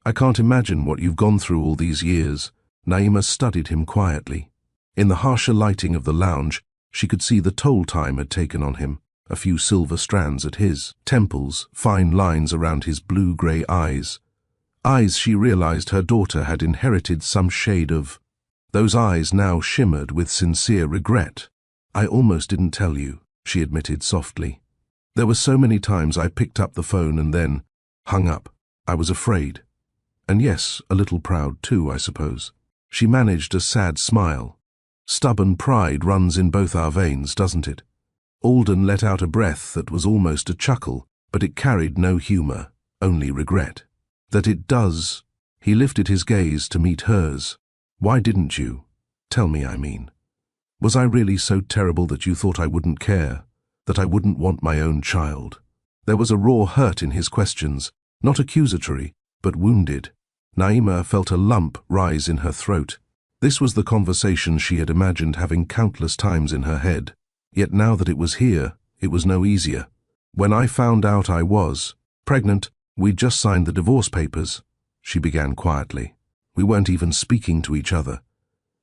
I can't imagine what you've gone through all these years." Naima studied him quietly. In the harsher lighting of the lounge, she could see the toll time had taken on him, a few silver strands at his temples, fine lines around his blue-grey eyes. Eyes she realized her daughter had inherited some shade of. Those eyes now shimmered with sincere regret. "I almost didn't tell you," she admitted softly. "There were so many times I picked up the phone and then hung up. I was afraid. And yes, a little proud too, I suppose." She managed a sad smile. "Stubborn pride runs in both our veins, doesn't it?" Alden let out a breath that was almost a chuckle, but it carried no humor, only regret. "That it does." He lifted his gaze to meet hers. "Why didn't you? Tell me, I mean. Was I really so terrible that you thought I wouldn't care, that I wouldn't want my own child?" There was a raw hurt in his questions, not accusatory, but wounded. Naima felt a lump rise in her throat. This was the conversation she had imagined having countless times in her head. Yet now that it was here, it was no easier. "When I found out I was pregnant, we'd just signed the divorce papers," she began quietly. "We weren't even speaking to each other.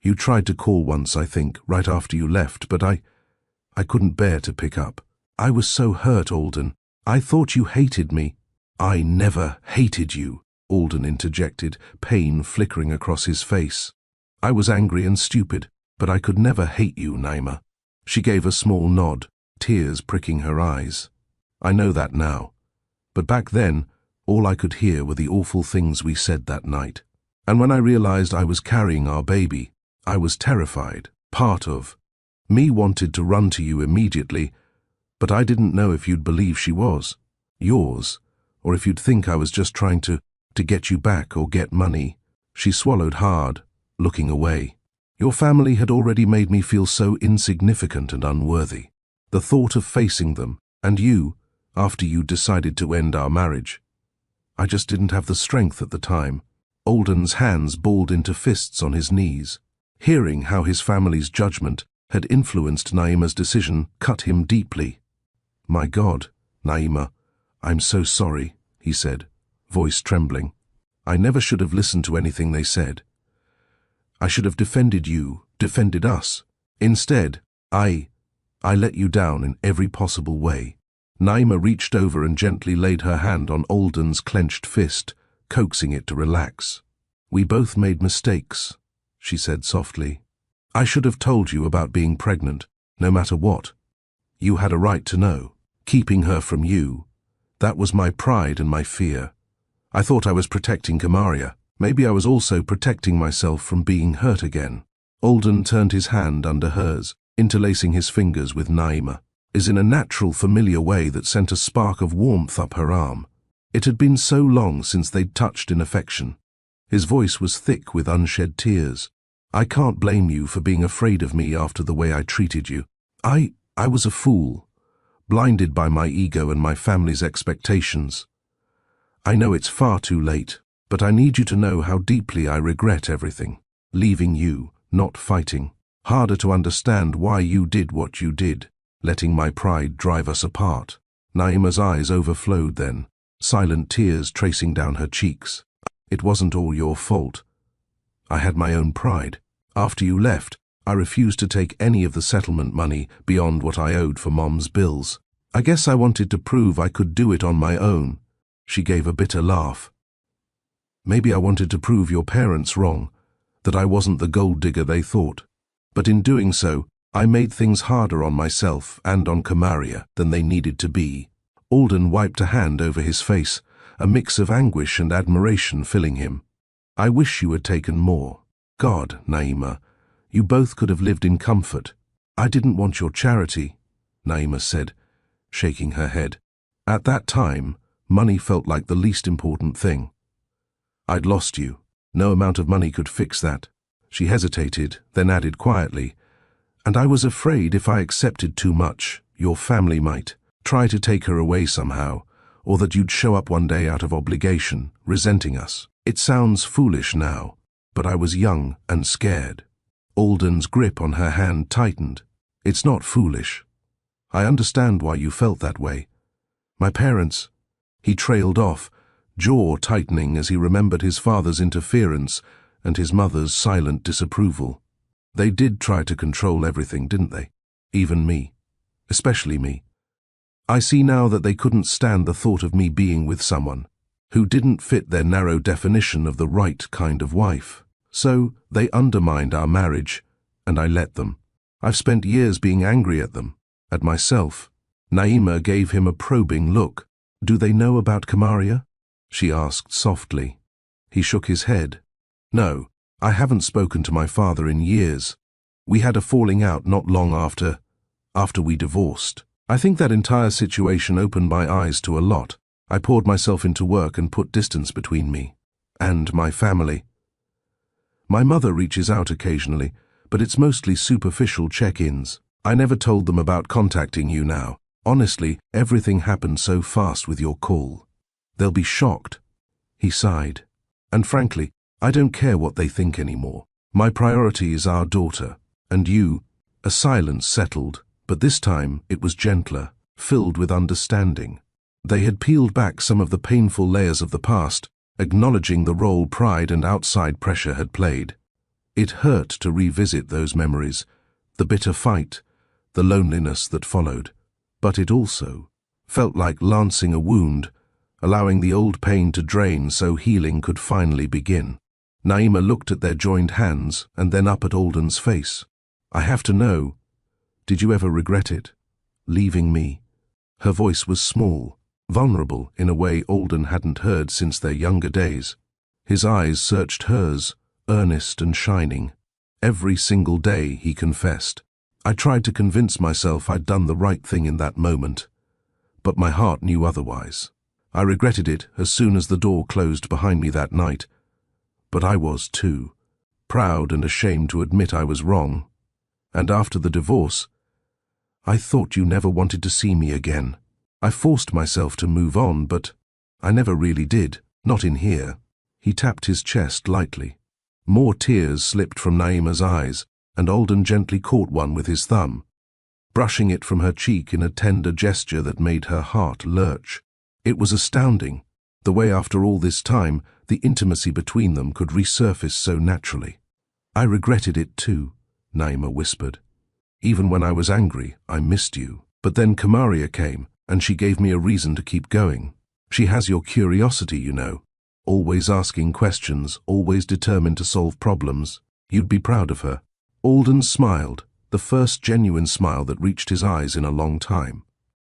You tried to call once, I think, right after you left, but I couldn't bear to pick up. I was so hurt, Alden. I thought you hated me." "I never hated you," Alden interjected, pain flickering across his face. "I was angry and stupid, but I could never hate you, Naima." She gave a small nod, tears pricking her eyes. "I know that now. But back then, all I could hear were the awful things we said that night. And when I realized I was carrying our baby, I was terrified. Part of me wanted to run to you immediately, but I didn't know if you'd believe she was yours, or if you'd think I was just trying to get you back or get money." She swallowed hard, looking away. "Your family had already made me feel so insignificant and unworthy. The thought of facing them, and you, after you decided to end our marriage. I just didn't have the strength at the time." Alden's hands balled into fists on his knees. Hearing how his family's judgment had influenced Naima's decision cut him deeply. "My God, Naima, I'm so sorry," he said, voice trembling. "I never should have listened to anything they said. I should have defended you, defended us. Instead, I let you down in every possible way." Naima reached over and gently laid her hand on Alden's clenched fist, coaxing it to relax. "We both made mistakes," she said softly. "I should have told you about being pregnant, no matter what. You had a right to know. Keeping her from you, that was my pride and my fear. I thought I was protecting Kamaria. Maybe I was also protecting myself from being hurt again." Alden turned his hand under hers, interlacing his fingers with Naima, in a natural, familiar way that sent a spark of warmth up her arm. It had been so long since they'd touched in affection. His voice was thick with unshed tears. "I can't blame you for being afraid of me after the way I treated you. I was a fool, blinded by my ego and my family's expectations. I know it's far too late, but I need you to know how deeply I regret everything. Leaving you, not fighting. Harder to understand why you did what you did, letting my pride drive us apart." Naima's eyes overflowed then, silent tears tracing down her cheeks. "It wasn't all your fault. I had my own pride. After you left, I refused to take any of the settlement money beyond what I owed for Mom's bills. I guess I wanted to prove I could do it on my own." She gave a bitter laugh. "Maybe I wanted to prove your parents wrong, that I wasn't the gold digger they thought. But in doing so, I made things harder on myself and on Kamaria than they needed to be." Alden wiped a hand over his face, a mix of anguish and admiration filling him. "I wish you had taken more. God, Naima, you both could have lived in comfort." "I didn't want your charity," Naima said, shaking her head. "At that time, money felt like the least important thing. I'd lost you. No amount of money could fix that." She hesitated, then added quietly, "And I was afraid if I accepted too much, your family might try to take her away somehow, or that you'd show up one day out of obligation, resenting us. It sounds foolish now, but I was young and scared." Alden's grip on her hand tightened. "It's not foolish. I understand why you felt that way. My parents—" He trailed off, jaw tightening as he remembered his father's interference and his mother's silent disapproval. They did try to control everything, didn't they? Even me. Especially me. I see now that they couldn't stand the thought of me being with someone who didn't fit their narrow definition of the right kind of wife. So they undermined our marriage, and I let them. I've spent years being angry at them, at myself. Naima gave him a probing look. "Do they know about Kamaria?" she asked softly. He shook his head. "No, I haven't spoken to my father in years. We had a falling out not long after we divorced. I think that entire situation opened my eyes to a lot. I poured myself into work and put distance between me and my family. My mother reaches out occasionally, but it's mostly superficial check-ins. I never told them about contacting you now. Honestly, everything happened so fast with your call. They'll be shocked." He sighed. "And frankly, I don't care what they think anymore. My priority is our daughter, and you." A silence settled, but this time it was gentler, filled with understanding. They had peeled back some of the painful layers of the past, acknowledging the role pride and outside pressure had played. It hurt to revisit those memories, the bitter fight, the loneliness that followed. But it also felt like lancing a wound, allowing the old pain to drain so healing could finally begin. Naima looked at their joined hands and then up at Alden's face. "I have to know, did you ever regret it? Leaving me?" Her voice was small, vulnerable in a way Alden hadn't heard since their younger days. His eyes searched hers, earnest and shining. "Every single day," he confessed. "I tried to convince myself I'd done the right thing in that moment, but my heart knew otherwise. I regretted it as soon as the door closed behind me that night, but I was too, proud and ashamed to admit I was wrong. And after the divorce, I thought you never wanted to see me again. I forced myself to move on, but I never really did, not in here." He tapped his chest lightly. More tears slipped from Naima's eyes, and Alden gently caught one with his thumb, brushing it from her cheek in a tender gesture that made her heart lurch. It was astounding, the way after all this time, the intimacy between them could resurface so naturally. "I regretted it too," Naima whispered. "Even when I was angry, I missed you. But then Kamaria came, and she gave me a reason to keep going. She has your curiosity, you know. Always asking questions, always determined to solve problems. You'd be proud of her." Alden smiled, the first genuine smile that reached his eyes in a long time.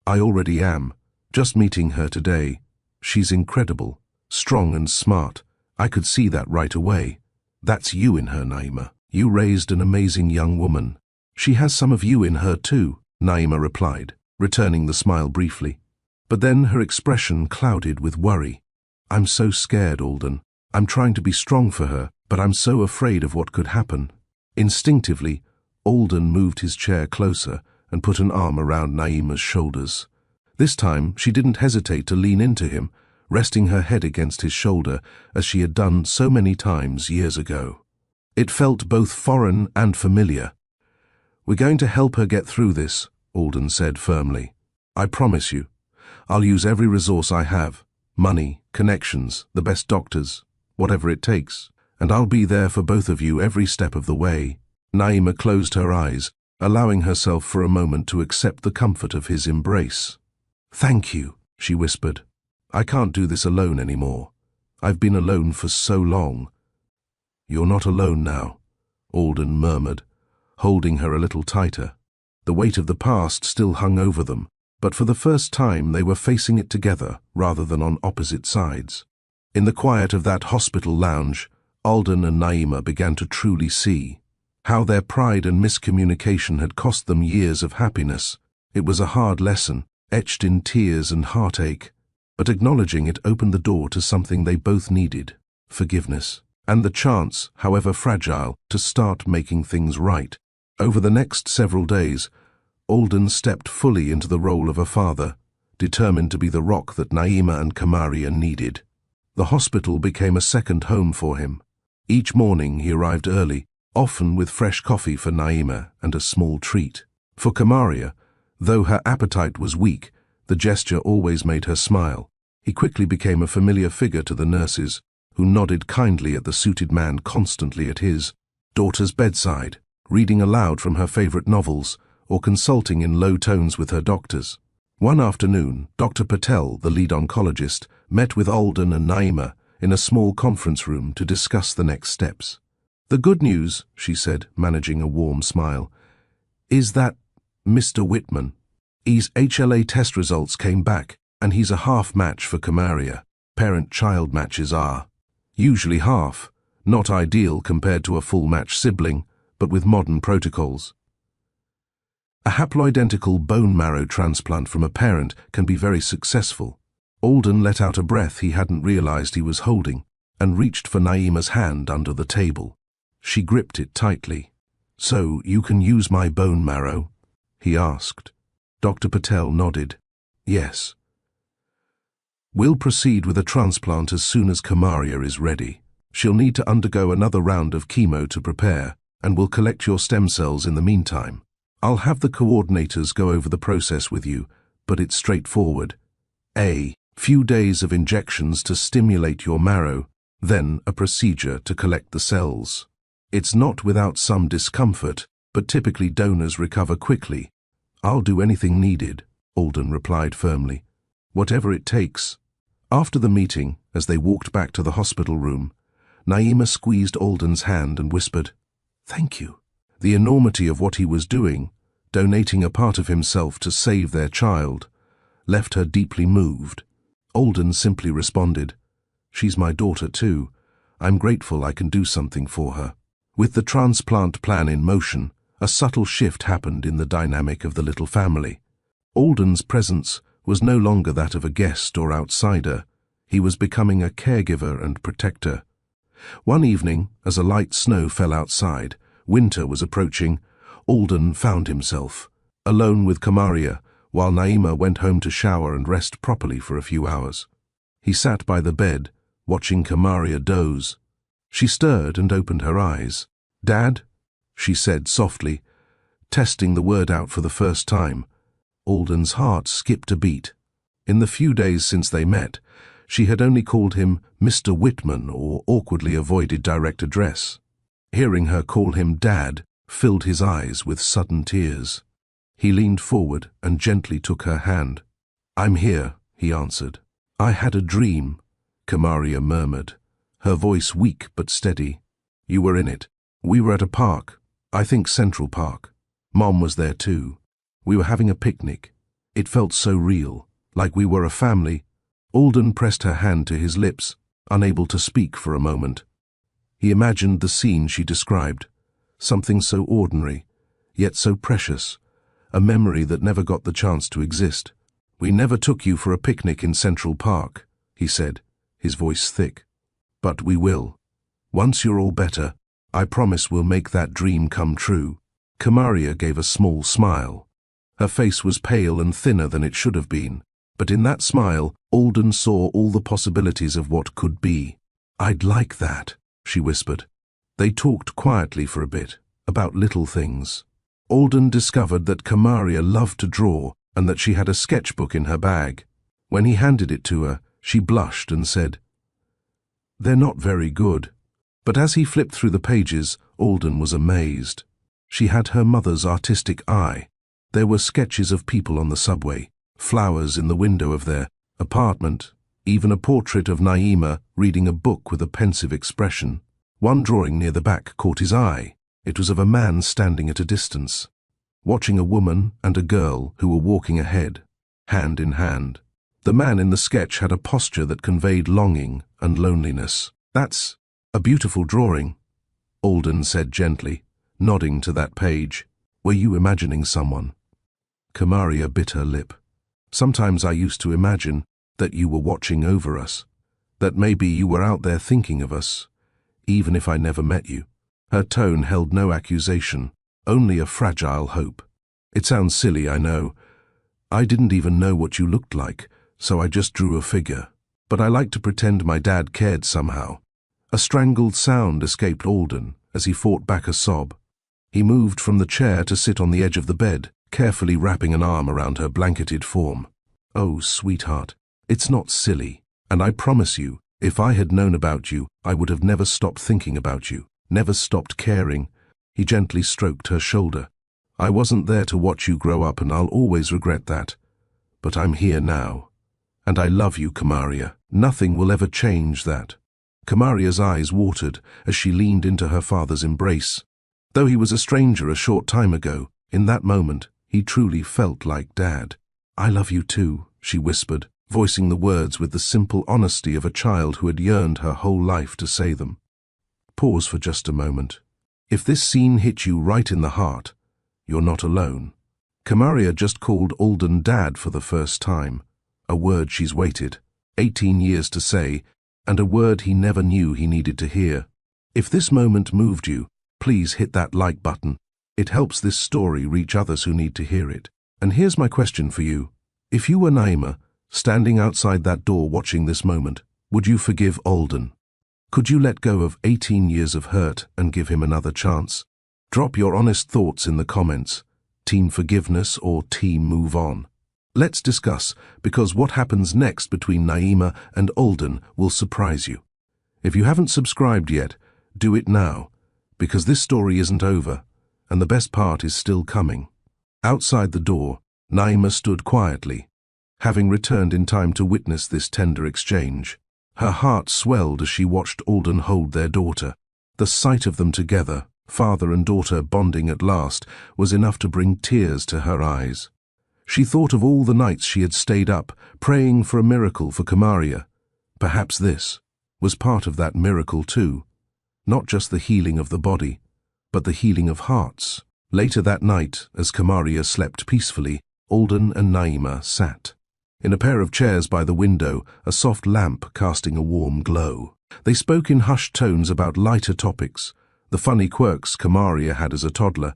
"I already am. Just meeting her today. She's incredible, strong and smart. I could see that right away. That's you in her, Naima. You raised an amazing young woman." "She has some of you in her too," Naima replied, returning the smile briefly. But then her expression clouded with worry. "I'm so scared, Alden. I'm trying to be strong for her, but I'm so afraid of what could happen." Instinctively, Alden moved his chair closer and put an arm around Naima's shoulders. This time she didn't hesitate to lean into him, resting her head against his shoulder as she had done so many times years ago. It felt both foreign and familiar. "We're going to help her get through this," Alden said firmly. "I promise you. I'll use every resource I have, money, connections, the best doctors, whatever it takes. And I'll be there for both of you every step of the way." Naima closed her eyes, allowing herself for a moment to accept the comfort of his embrace. "Thank you," she whispered. "I can't do this alone anymore. I've been alone for so long." "You're not alone now," Alden murmured, holding her a little tighter. The weight of the past still hung over them, but for the first time they were facing it together rather than on opposite sides. In the quiet of that hospital lounge, Alden and Naima began to truly see how their pride and miscommunication had cost them years of happiness. It was a hard lesson, etched in tears and heartache, but acknowledging it opened the door to something they both needed: forgiveness, and the chance, however fragile, to start making things right. Over the next several days, Alden stepped fully into the role of a father, determined to be the rock that Naima and Kamaria needed. The hospital became a second home for him. Each morning he arrived early, often with fresh coffee for Naima and a small treat. For Kamaria, Though her appetite was weak, the gesture always made her smile. He quickly became a familiar figure to the nurses, who nodded kindly at the suited man constantly at his daughter's bedside, reading aloud from her favorite novels, or consulting in low tones with her doctors. One afternoon, Dr. Patel, the lead oncologist, met with Alden and Naima in a small conference room to discuss the next steps. "The good news," she said, managing a warm smile, "is that Mr. Whitman, his HLA test results came back, and he's a half match for Kamaria. Parent-child matches are usually half, not ideal compared to a full match sibling, but with modern protocols. A haploidentical bone marrow transplant from a parent can be very successful." Alden let out a breath he hadn't realized he was holding, and reached for Naima's hand under the table. She gripped it tightly. "So you can use my bone marrow?" he asked. Dr. Patel nodded. "Yes. We'll proceed with a transplant as soon as Kamaria is ready. She'll need to undergo another round of chemo to prepare, and we'll collect your stem cells in the meantime. I'll have the coordinators go over the process with you, but it's straightforward. A few days of injections to stimulate your marrow, then a procedure to collect the cells. It's not without some discomfort, but typically donors recover quickly." "I'll do anything needed," Alden replied firmly. "Whatever it takes." After the meeting, as they walked back to the hospital room, Naima squeezed Alden's hand and whispered, "Thank you." The enormity of what he was doing, donating a part of himself to save their child, left her deeply moved. Alden simply responded, "She's my daughter too. I'm grateful I can do something for her." With the transplant plan in motion, a subtle shift happened in the dynamic of the little family. Alden's presence was no longer that of a guest or outsider. He was becoming a caregiver and protector. One evening, as a light snow fell outside, winter was approaching, Alden found himself alone with Kamaria, while Naima went home to shower and rest properly for a few hours. He sat by the bed, watching Kamaria doze. She stirred and opened her eyes. "Dad?" she said softly, testing the word out for the first time. Alden's heart skipped a beat. In the few days since they met, she had only called him Mr. Whitman or awkwardly avoided direct address. Hearing her call him Dad filled his eyes with sudden tears. He leaned forward and gently took her hand. "I'm here," he answered. "I had a dream," Kamaria murmured, her voice weak but steady. "You were in it. We were at a park, I think Central Park. Mom was there too. We were having a picnic. It felt so real, like we were a family." Alden pressed her hand to his lips, unable to speak for a moment. He imagined the scene she described, something so ordinary, yet so precious, a memory that never got the chance to exist. "We never took you for a picnic in Central Park," he said, his voice thick. "But we will. Once you're all better, I promise we'll make that dream come true." Kamaria gave a small smile. Her face was pale and thinner than it should have been, but in that smile, Alden saw all the possibilities of what could be. "I'd like that," she whispered. They talked quietly for a bit, about little things. Alden discovered that Kamaria loved to draw and that she had a sketchbook in her bag. When he handed it to her, she blushed and said, "They're not very good." But as he flipped through the pages, Alden was amazed. She had her mother's artistic eye. There were sketches of people on the subway, flowers in the window of their apartment, even a portrait of Naima reading a book with a pensive expression. One drawing near the back caught his eye. It was of a man standing at a distance, watching a woman and a girl who were walking ahead, hand in hand. The man in the sketch had a posture that conveyed longing and loneliness. "That's a beautiful drawing," Alden said gently, nodding to that page. "Were you imagining someone?" Kamaria bit her lip. "Sometimes I used to imagine that you were watching over us, that maybe you were out there thinking of us, even if I never met you." Her tone held no accusation, only a fragile hope. "It sounds silly, I know. I didn't even know what you looked like, so I just drew a figure. But I like to pretend my dad cared somehow." A strangled sound escaped Alden as he fought back a sob. He moved from the chair to sit on the edge of the bed, carefully wrapping an arm around her blanketed form. "Oh, sweetheart, it's not silly, and I promise you, if I had known about you, I would have never stopped thinking about you, never stopped caring." He gently stroked her shoulder. "I wasn't there to watch you grow up, and I'll always regret that. But I'm here now. And I love you, Kamaria. Nothing will ever change that." Kamaria's eyes watered as she leaned into her father's embrace. Though he was a stranger a short time ago, in that moment, he truly felt like Dad. "I love you too," she whispered, voicing the words with the simple honesty of a child who had yearned her whole life to say them. Pause for just a moment. If this scene hit you right in the heart, you're not alone. Kamaria just called Alden Dad for the first time, a word she's waited 18 years to say, and a word he never knew he needed to hear. If this moment moved you, please hit that like button. It helps this story reach others who need to hear it. And here's my question for you. If you were Naima, standing outside that door watching this moment, would you forgive Alden? Could you let go of 18 years of hurt and give him another chance? Drop your honest thoughts in the comments. Team forgiveness or team move on? Let's discuss, because what happens next between Naima and Alden will surprise you. If you haven't subscribed yet, do it now, because this story isn't over, and the best part is still coming. Outside the door, Naima stood quietly, having returned in time to witness this tender exchange. Her heart swelled as she watched Alden hold their daughter. The sight of them together, father and daughter bonding at last, was enough to bring tears to her eyes. She thought of all the nights she had stayed up, praying for a miracle for Kamaria. Perhaps this was part of that miracle too. Not just the healing of the body, but the healing of hearts. Later that night, as Kamaria slept peacefully, Alden and Naima sat. In a pair of chairs by the window, a soft lamp casting a warm glow. They spoke in hushed tones about lighter topics, the funny quirks Kamaria had as a toddler.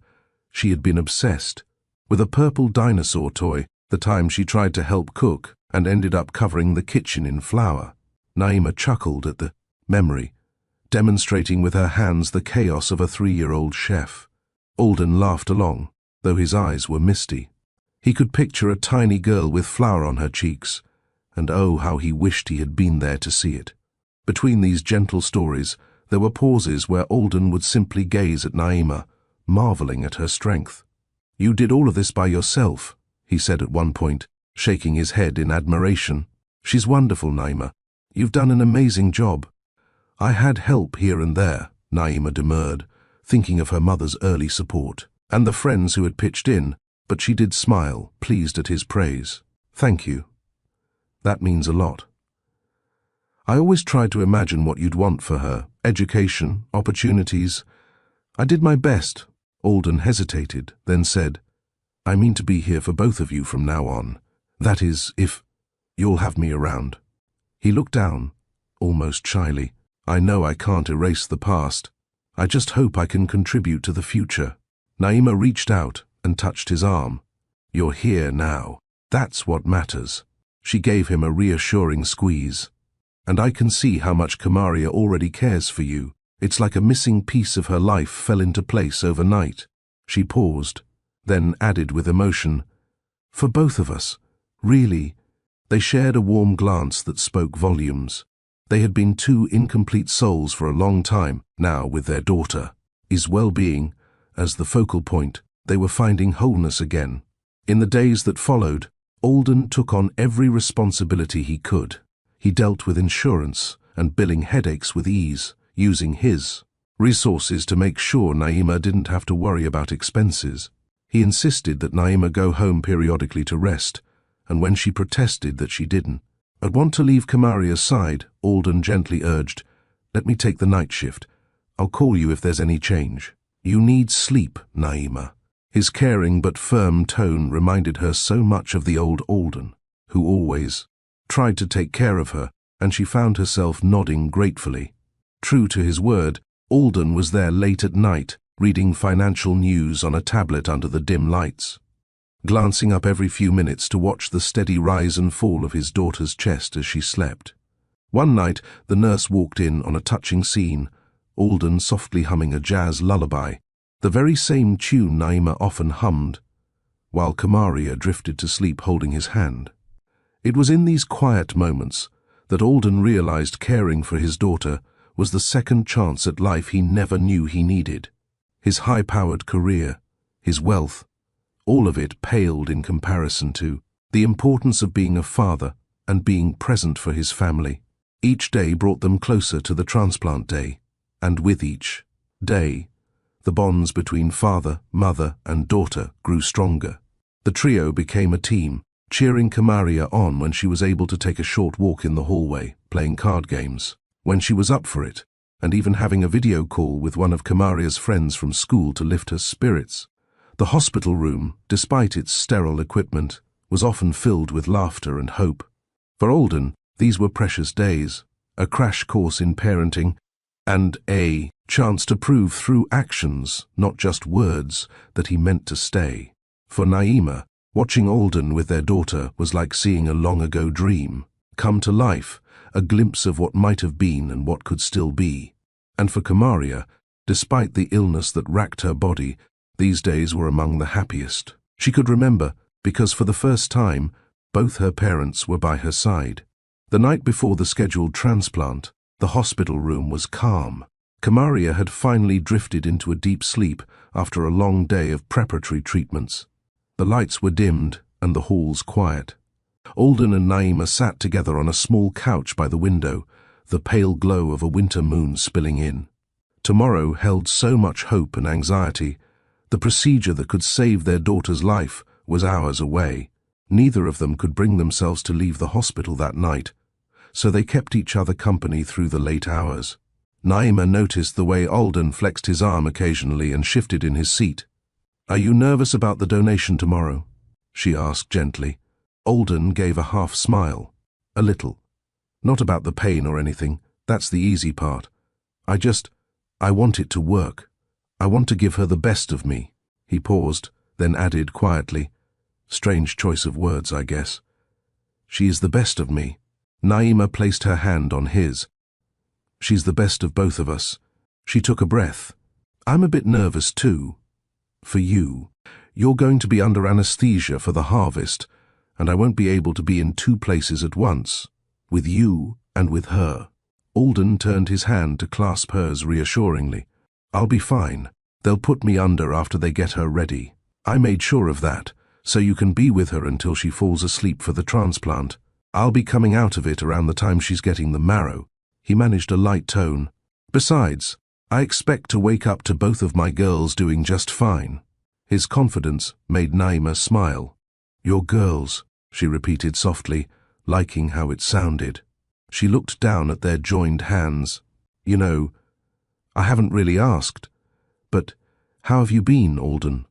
She had been obsessed with a purple dinosaur toy, the time she tried to help cook and ended up covering the kitchen in flour. Naima chuckled at the memory, demonstrating with her hands the chaos of a 3-year-old chef. Alden laughed along, though his eyes were misty. He could picture a tiny girl with flour on her cheeks, and oh, how he wished he had been there to see it. Between these gentle stories, there were pauses where Alden would simply gaze at Naima, marveling at her strength. "You did all of this by yourself," he said at one point, shaking his head in admiration. "She's wonderful, Naima. You've done an amazing job." "I had help here and there," Naima demurred, thinking of her mother's early support, and the friends who had pitched in, but she did smile, pleased at his praise. "Thank you. That means a lot. I always tried to imagine what you'd want for her, education, opportunities. I did my best." Alden hesitated, then said, "I mean to be here for both of you from now on. That is, if you'll have me around." He looked down, almost shyly. "I know I can't erase the past. I just hope I can contribute to the future." Naima reached out and touched his arm. "You're here now. That's what matters." She gave him a reassuring squeeze. "And I can see how much Kamaria already cares for you. It's like a missing piece of her life fell into place overnight." She paused, then added with emotion, "For both of us, really." They shared a warm glance that spoke volumes. They had been two incomplete souls for a long time. Now, with their daughter, his well-being as the focal point, they were finding wholeness again. In the days that followed, Alden took on every responsibility he could. He dealt with insurance and billing headaches with ease, using his resources to make sure Naima didn't have to worry about expenses. He insisted that Naima go home periodically to rest, and when she protested that she didn't want to leave Kamaria's side, Alden gently urged, "Let me take the night shift. I'll call you if there's any change." "You need sleep, Naima." His caring but firm tone reminded her so much of the old Alden, who always tried to take care of her, and she found herself nodding gratefully. True to his word, Alden was there late at night, reading financial news on a tablet under the dim lights, glancing up every few minutes to watch the steady rise and fall of his daughter's chest as she slept. One night, the nurse walked in on a touching scene, Alden softly humming a jazz lullaby, the very same tune Naima often hummed. while Kamaria drifted to sleep holding his hand. It was in these quiet moments that Alden realized caring for his daughter was the second chance at life he never knew he needed. His high-powered career, his wealth, all of it paled in comparison to the importance of being a father and being present for his family. Each day brought them closer to the transplant day, and with each day, the bonds between father, mother, and daughter grew stronger. The trio became a team, cheering Kamaria on when she was able to take a short walk in the hallway, playing card games, when she was up for it, and even having a video call with one of Kamaria's friends from school to lift her spirits. The hospital room, despite its sterile equipment, was often filled with laughter and hope. For Alden, these were precious days, a crash course in parenting, and a chance to prove through actions, not just words, that he meant to stay. For Naima, watching Alden with their daughter was like seeing a long-ago dream come to life, a glimpse of what might have been and what could still be. And for Kamaria, despite the illness that racked her body, these days were among the happiest she could remember, because for the first time, both her parents were by her side. The night before the scheduled transplant, the hospital room was calm. Kamaria had finally drifted into a deep sleep after a long day of preparatory treatments. The lights were dimmed and the halls quiet. Alden and Naima sat together on a small couch by the window, the pale glow of a winter moon spilling in. Tomorrow held so much hope and anxiety. The procedure that could save their daughter's life was hours away. Neither of them could bring themselves to leave the hospital that night, so they kept each other company through the late hours. Naima noticed the way Alden flexed his arm occasionally and shifted in his seat. "Are you nervous about the donation tomorrow?" she asked gently. Alden gave a half smile. "A little. Not about the pain or anything, that's the easy part. I want it to work. I want to give her the best of me." He paused, then added quietly, "Strange choice of words, I guess. She is the best of me." Naima placed her hand on his. "She's the best of both of us." She took a breath. "I'm a bit nervous too. For you. You're going to be under anesthesia for the harvest, and I won't be able to be in two places at once, with you and with her." Alden turned his hand to clasp hers reassuringly. "I'll be fine. They'll put me under after they get her ready. I made sure of that, so you can be with her until she falls asleep for the transplant. I'll be coming out of it around the time she's getting the marrow." He managed a light tone. "Besides, I expect to wake up to both of my girls doing just fine." His confidence made Naima smile. "Your girls," she repeated softly, liking how it sounded. She looked down at their joined hands. "You know, I haven't really asked, but how have you been, Alden?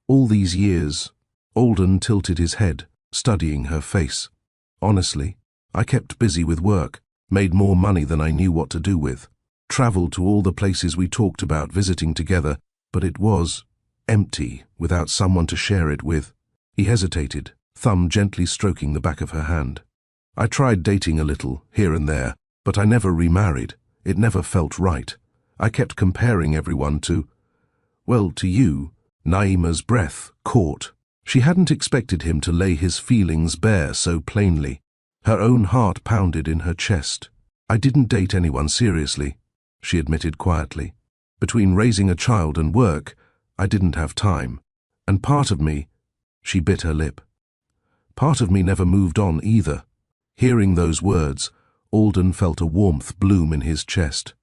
All these years?" Alden tilted his head, studying her face. "Honestly, I kept busy with work, made more money than I knew what to do with, traveled to all the places we talked about visiting together, but it was empty without someone to share it with." He hesitated, thumb gently stroking the back of her hand. "I tried dating a little, here and there, but I never remarried. It never felt right. I kept comparing everyone to you." Naima's breath caught. She hadn't expected him to lay his feelings bare so plainly. Her own heart pounded in her chest. "I didn't date anyone seriously," she admitted quietly. "Between raising a child and work, I didn't have time. And part of me," she bit her lip, "part of me never moved on either." Hearing those words, Alden felt a warmth bloom in his chest.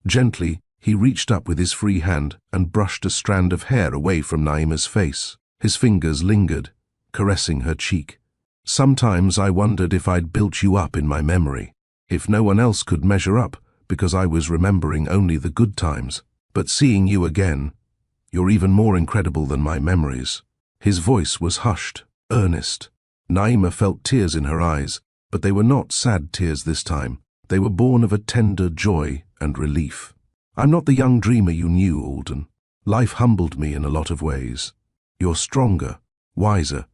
Gently, he reached up with his free hand and brushed a strand of hair away from Naima's face. His fingers lingered, caressing her cheek. "Sometimes I wondered if I'd built you up in my memory, if no one else could measure up because I was remembering only the good times. But seeing you again, you're even more incredible than my memories." His voice was hushed, earnest. Naima felt tears in her eyes, but they were not sad tears this time. They were born of a tender joy and relief. "I'm not the young dreamer you knew, Alden. Life humbled me in a lot of ways. You're stronger, wiser,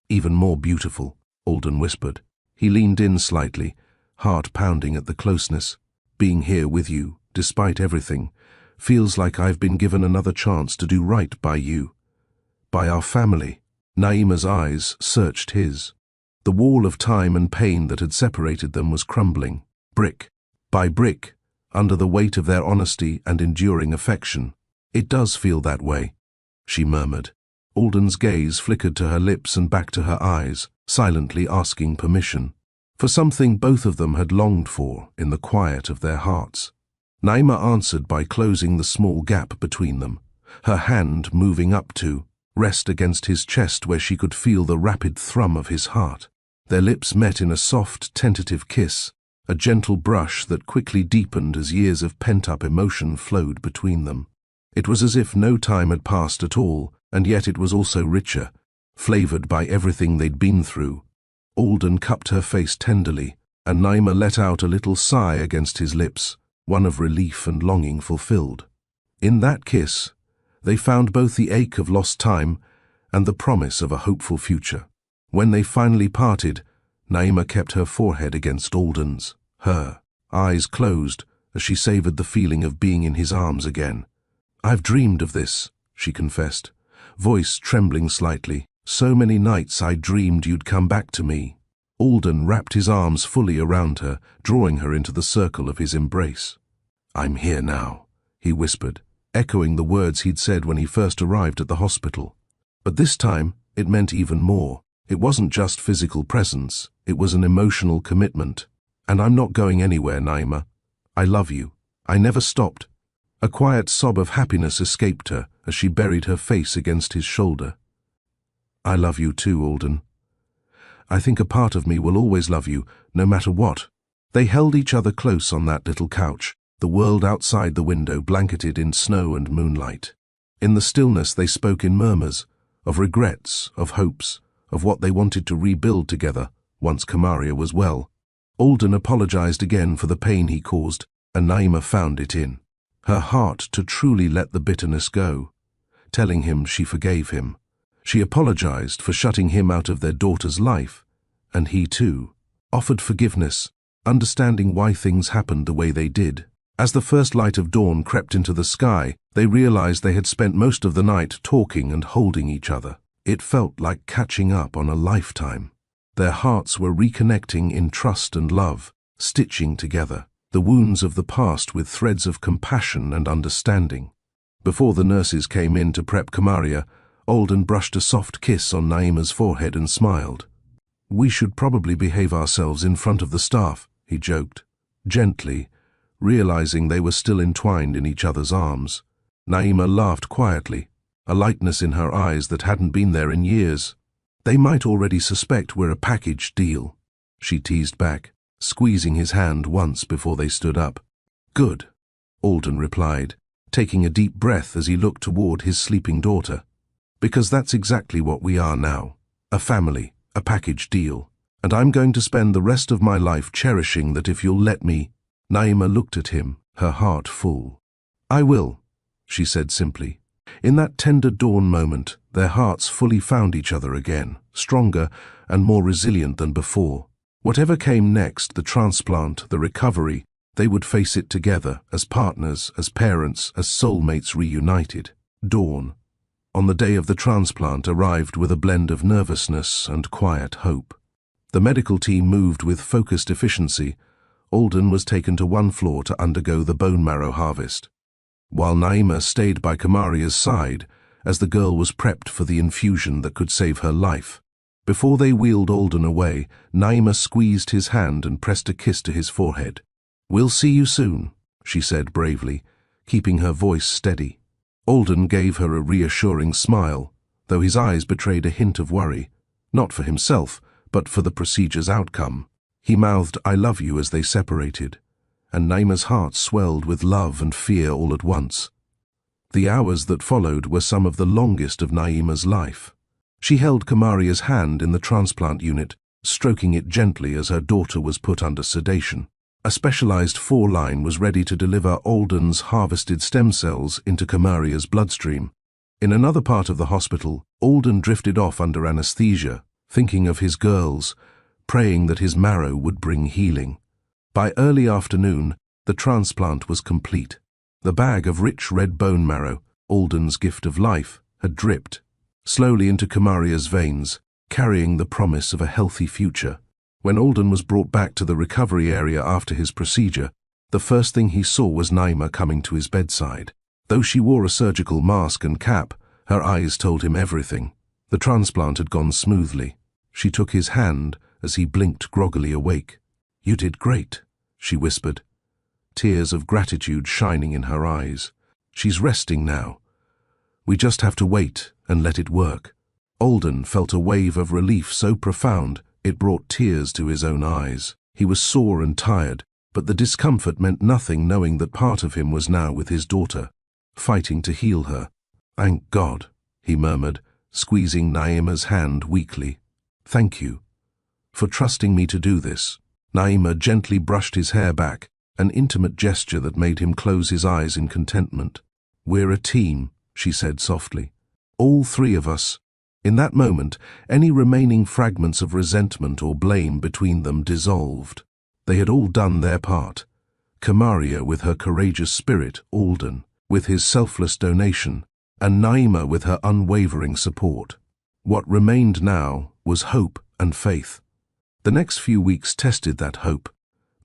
even more beautiful," Alden whispered. He leaned in slightly, heart pounding at the closeness. "Being here with you, despite everything, feels like I've been given another chance to do right by you, by our family." Naima's eyes searched his. The wall of time and pain that had separated them was crumbling, brick by brick, under the weight of their honesty and enduring affection. "It does feel that way," she murmured. Alden's gaze flickered to her lips and back to her eyes, silently asking permission for something both of them had longed for in the quiet of their hearts. Naima answered by closing the small gap between them, her hand moving up to rest against his chest where she could feel the rapid thrum of his heart. Their lips met in a soft, tentative kiss, a gentle brush that quickly deepened as years of pent-up emotion flowed between them. It was as if no time had passed at all, and yet it was also richer, flavored by everything they'd been through. Alden cupped her face tenderly, and Naima let out a little sigh against his lips, one of relief and longing fulfilled. In that kiss, they found both the ache of lost time and the promise of a hopeful future. When they finally parted, Naima kept her forehead against Alden's, her eyes closed as she savored the feeling of being in his arms again. "I've dreamed of this," she confessed, voice trembling slightly. "So many nights I dreamed you'd come back to me." Alden wrapped his arms fully around her, drawing her into the circle of his embrace. "I'm here now," he whispered, echoing the words he'd said when he first arrived at the hospital. But this time, it meant even more. It wasn't just physical presence, it was an emotional commitment. "And I'm not going anywhere, Naima. I love you. I never stopped." A quiet sob of happiness escaped her as she buried her face against his shoulder. "I love you too, Alden. I think a part of me will always love you, no matter what." They held each other close on that little couch, the world outside the window blanketed in snow and moonlight. In the stillness they spoke in murmurs, of regrets, of hopes, of what they wanted to rebuild together once Kamaria was well. Alden apologized again for the pain he caused, and Naima found it in her heart to truly let the bitterness go, telling him she forgave him. She apologized for shutting him out of their daughter's life, and he too offered forgiveness, understanding why things happened the way they did. As the first light of dawn crept into the sky, they realized they had spent most of the night talking and holding each other. It felt like catching up on a lifetime. Their hearts were reconnecting in trust and love, stitching together the wounds of the past with threads of compassion and understanding. Before the nurses came in to prep Kamaria, Alden brushed a soft kiss on Naima's forehead and smiled. "We should probably behave ourselves in front of the staff," he joked, gently, realizing they were still entwined in each other's arms. Naima laughed quietly, a lightness in her eyes that hadn't been there in years. "They might already suspect we're a package deal," she teased back, squeezing his hand once before they stood up. "Good," Alden replied, taking a deep breath as he looked toward his sleeping daughter. "Because that's exactly what we are now. A family, a package deal. And I'm going to spend the rest of my life cherishing that if you'll let me." Naima looked at him, her heart full. "I will," she said simply. In that tender dawn moment, their hearts fully found each other again, stronger and more resilient than before. Whatever came next, the transplant, the recovery, they would face it together, as partners, as parents, as soulmates reunited. Dawn, on the day of the transplant, arrived with a blend of nervousness and quiet hope. The medical team moved with focused efficiency. Alden was taken to one floor to undergo the bone marrow harvest, while Naima stayed by Kamaria's side as the girl was prepped for the infusion that could save her life. Before they wheeled Alden away, Naima squeezed his hand and pressed a kiss to his forehead. "We'll see you soon," she said bravely, keeping her voice steady. Alden gave her a reassuring smile, though his eyes betrayed a hint of worry, not for himself, but for the procedure's outcome. He mouthed, "I love you," as they separated, and Naima's heart swelled with love and fear all at once. The hours that followed were some of the longest of Naima's life. She held Kamaria's hand in the transplant unit, stroking it gently as her daughter was put under sedation. A specialized 4-line was ready to deliver Alden's harvested stem cells into Kamaria's bloodstream. In another part of the hospital, Alden drifted off under anesthesia, thinking of his girls, praying that his marrow would bring healing. By early afternoon, the transplant was complete. The bag of rich red bone marrow, Alden's gift of life, had dripped, slowly into Kamaria's veins, carrying the promise of a healthy future. When Alden was brought back to the recovery area after his procedure, the first thing he saw was Naima coming to his bedside. Though she wore a surgical mask and cap, her eyes told him everything. The transplant had gone smoothly. She took his hand as he blinked groggily awake. "You did great," she whispered, tears of gratitude shining in her eyes. "She's resting now. We just have to wait and let it work." Alden felt a wave of relief so profound it brought tears to his own eyes. He was sore and tired, but the discomfort meant nothing knowing that part of him was now with his daughter, fighting to heal her. "Thank God," he murmured, squeezing Naima's hand weakly. "Thank you for trusting me to do this." Naima gently brushed his hair back, an intimate gesture that made him close his eyes in contentment. "We're a team," she said softly. "All three of us." In that moment, any remaining fragments of resentment or blame between them dissolved. They had all done their part. Kamaria with her courageous spirit, Alden with his selfless donation, and Naima with her unwavering support. What remained now was hope and faith. The next few weeks tested that hope.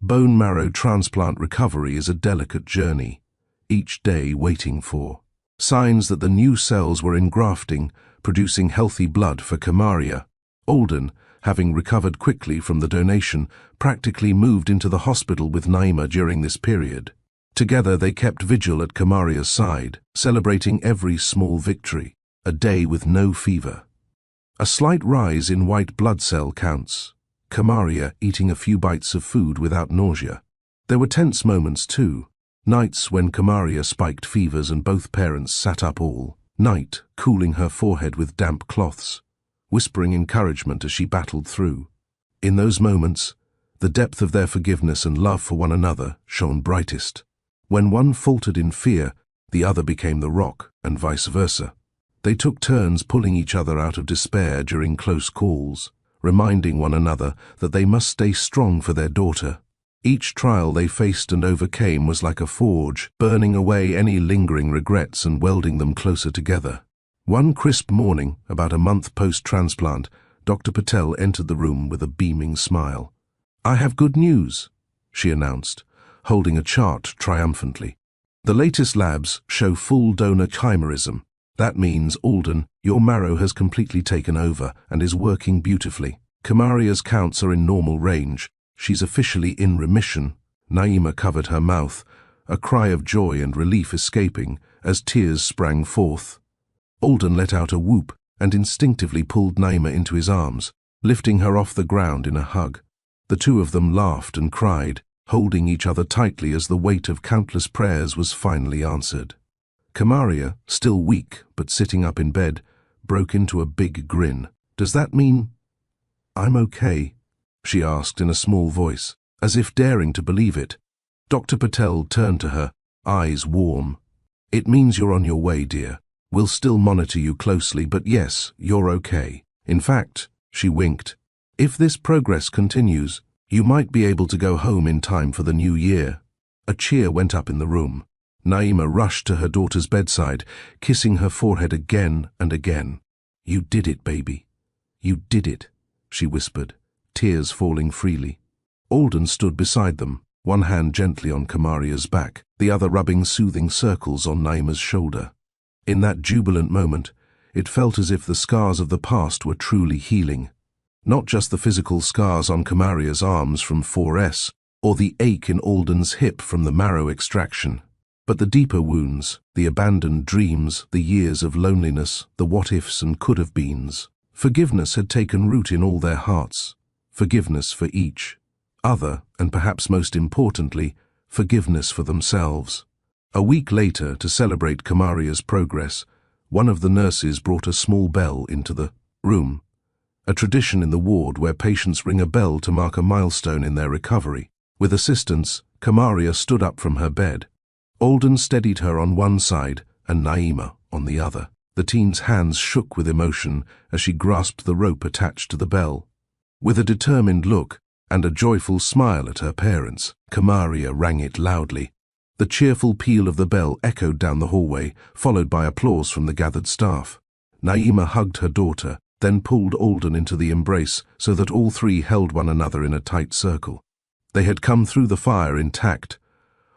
Bone marrow transplant recovery is a delicate journey, each day waiting for signs that the new cells were engrafting, producing healthy blood for Kamaria. Alden, having recovered quickly from the donation, practically moved into the hospital with Naima during this period. Together they kept vigil at Kamaria's side, celebrating every small victory. A day with no fever. A slight rise in white blood cell counts. Kamaria eating a few bites of food without nausea. There were tense moments too. Nights when Kamaria spiked fevers and both parents sat up all night, cooling her forehead with damp cloths, whispering encouragement as she battled through. In those moments, the depth of their forgiveness and love for one another shone brightest. When one faltered in fear, the other became the rock, and vice versa. They took turns pulling each other out of despair during close calls, reminding one another that they must stay strong for their daughter. Each trial they faced and overcame was like a forge, burning away any lingering regrets and welding them closer together. One crisp morning, about a month post-transplant, Dr. Patel entered the room with a beaming smile. "I have good news," she announced, holding a chart triumphantly. "The latest labs show full donor chimerism. That means, Alden, your marrow has completely taken over and is working beautifully. Kamaria's counts are in normal range. She's officially in remission." Naima covered her mouth, a cry of joy and relief escaping as tears sprang forth. Alden let out a whoop and instinctively pulled Naima into his arms, lifting her off the ground in a hug. The two of them laughed and cried, holding each other tightly as the weight of countless prayers was finally answered. Kamaria, still weak but sitting up in bed, broke into a big grin. "Does that mean I'm okay?" she asked in a small voice, as if daring to believe it. Dr. Patel turned to her, eyes warm. "It means you're on your way, dear. We'll still monitor you closely, but yes, you're okay. In fact," she winked, "if this progress continues, you might be able to go home in time for the new year." A cheer went up in the room. Naima rushed to her daughter's bedside, kissing her forehead again and again. "You did it, baby. You did it," she whispered, tears falling freely. Alden stood beside them, one hand gently on Kamaria's back, the other rubbing soothing circles on Naima's shoulder. In that jubilant moment, it felt as if the scars of the past were truly healing. Not just the physical scars on Kamaria's arms from 4S, or the ache in Alden's hip from the marrow extraction, but the deeper wounds, the abandoned dreams, the years of loneliness, the what-ifs and could-have-beens. Forgiveness had taken root in all their hearts. Forgiveness for each other, and perhaps most importantly, forgiveness for themselves. A week later, to celebrate Kamaria's progress, one of the nurses brought a small bell into the room, a tradition in the ward where patients ring a bell to mark a milestone in their recovery. With assistance, Kamaria stood up from her bed. Alden steadied her on one side and Naima on the other. The teen's hands shook with emotion as she grasped the rope attached to the bell. With a determined look and a joyful smile at her parents, Kamaria rang it loudly. The cheerful peal of the bell echoed down the hallway, followed by applause from the gathered staff. Naima hugged her daughter, then pulled Alden into the embrace so that all three held one another in a tight circle. They had come through the fire intact,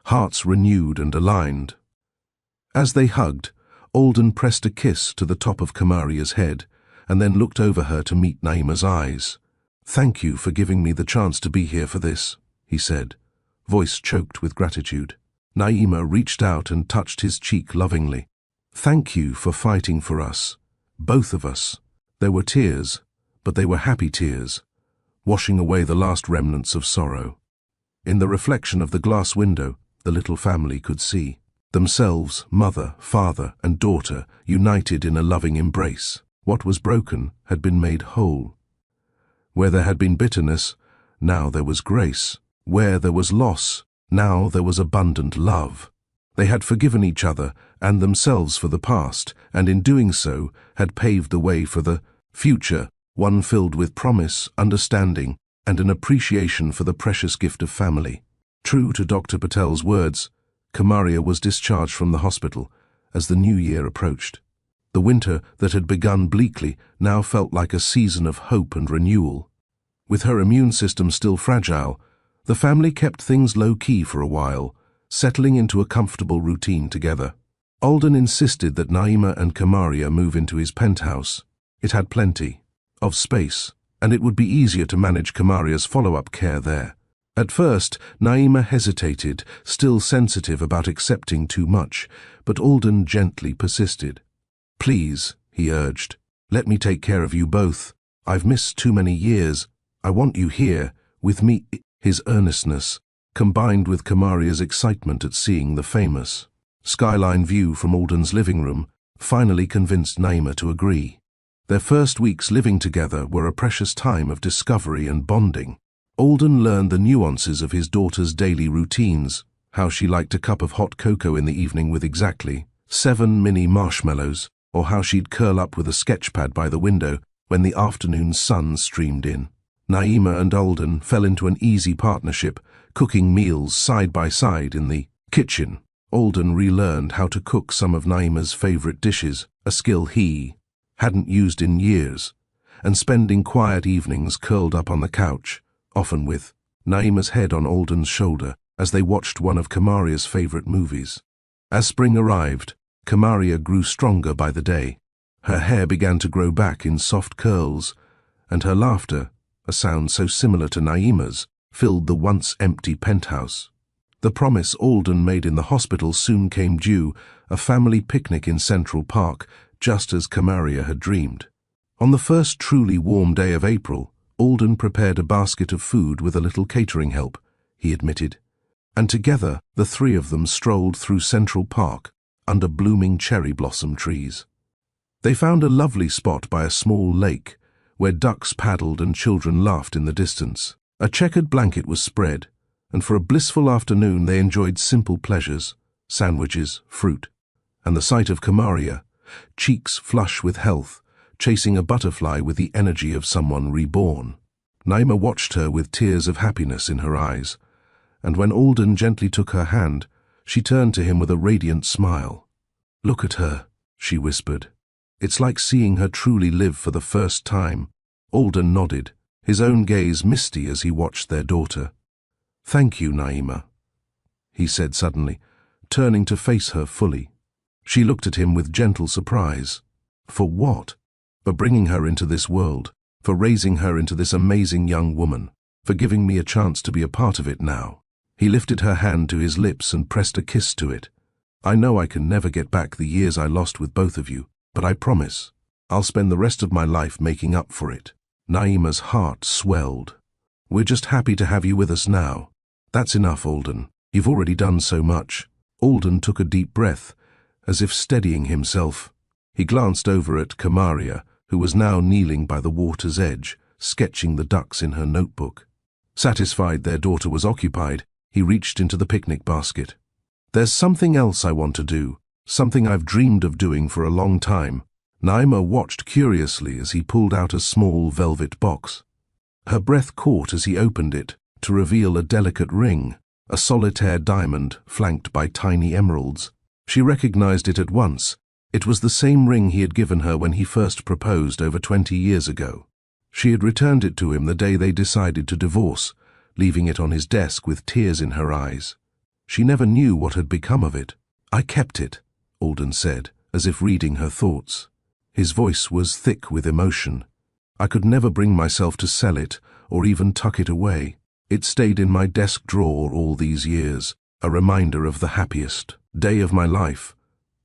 hearts renewed and aligned. As they hugged, Alden pressed a kiss to the top of Kamaria's head and then looked over her to meet Naima's eyes. "Thank you for giving me the chance to be here for this," he said, voice choked with gratitude. Naima reached out and touched his cheek lovingly. "Thank you for fighting for us, both of us." There were tears, but they were happy tears, washing away the last remnants of sorrow. In the reflection of the glass window, the little family could see themselves, mother, father, and daughter, united in a loving embrace. What was broken had been made whole. Where there had been bitterness, now there was grace. Where there was loss, now there was abundant love. They had forgiven each other and themselves for the past, and in doing so had paved the way for the future, one filled with promise, understanding, and an appreciation for the precious gift of family. True to Dr. Patel's words, Kamaria was discharged from the hospital as the new year approached. The winter that had begun bleakly now felt like a season of hope and renewal. With her immune system still fragile, the family kept things low-key for a while, settling into a comfortable routine together. Alden insisted that Naima and Kamaria move into his penthouse. It had plenty of space, and it would be easier to manage Kamaria's follow-up care there. At first, Naima hesitated, still sensitive about accepting too much, but Alden gently persisted. "Please," he urged, "let me take care of you both. I've missed too many years. I want you here, with me." His earnestness, combined with Kamaria's excitement at seeing the famous skyline view from Alden's living room, finally convinced Naima to agree. Their first weeks living together were a precious time of discovery and bonding. Alden learned the nuances of his daughter's daily routines, how she liked a cup of hot cocoa in the evening with exactly 7 mini marshmallows, or how she'd curl up with a sketchpad by the window when the afternoon sun streamed in. Naima and Alden fell into an easy partnership, cooking meals side by side in the kitchen. Alden relearned how to cook some of Naima's favorite dishes, a skill he hadn't used in years, and spending quiet evenings curled up on the couch, often with Naima's head on Alden's shoulder as they watched one of Kamaria's favorite movies. As spring arrived, Kamaria grew stronger by the day. Her hair began to grow back in soft curls, and her laughter, a sound so similar to Naima's, filled the once-empty penthouse. The promise Alden made in the hospital soon came due, a family picnic in Central Park, just as Kamaria had dreamed. On the first truly warm day of April, Alden prepared a basket of food with a little catering help, he admitted, and together the three of them strolled through Central Park under blooming cherry blossom trees. They found a lovely spot by a small lake, where ducks paddled and children laughed in the distance. A checkered blanket was spread, and for a blissful afternoon they enjoyed simple pleasures, sandwiches, fruit, and the sight of Kamaria, cheeks flush with health, chasing a butterfly with the energy of someone reborn. Naima watched her with tears of happiness in her eyes, and when Alden gently took her hand, she turned to him with a radiant smile. "Look at her," she whispered. "It's like seeing her truly live for the first time." Alden nodded, his own gaze misty as he watched their daughter. "Thank you, Naima," he said suddenly, turning to face her fully. She looked at him with gentle surprise. "For what?" "For bringing her into this world, for raising her into this amazing young woman, for giving me a chance to be a part of it now." He lifted her hand to his lips and pressed a kiss to it. "I know I can never get back the years I lost with both of you, but I promise, I'll spend the rest of my life making up for it." Naima's heart swelled. "We're just happy to have you with us now. That's enough, Alden. You've already done so much." Alden took a deep breath, as if steadying himself. He glanced over at Kamaria, who was now kneeling by the water's edge, sketching the ducks in her notebook. Satisfied their daughter was occupied, he reached into the picnic basket. "There's something else I want to do, something I've dreamed of doing for a long time." Naima watched curiously as he pulled out a small velvet box. Her breath caught as he opened it to reveal a delicate ring, a solitaire diamond flanked by tiny emeralds. She recognized it at once, It was the same ring he had given her when he first proposed over 20 years ago. She had returned it to him the day they decided to divorce, leaving it on his desk with tears in her eyes. She never knew what had become of it. "I kept it," Alden said, as if reading her thoughts. His voice was thick with emotion. "I could never bring myself to sell it or even tuck it away. It stayed in my desk drawer all these years, a reminder of the happiest day of my life,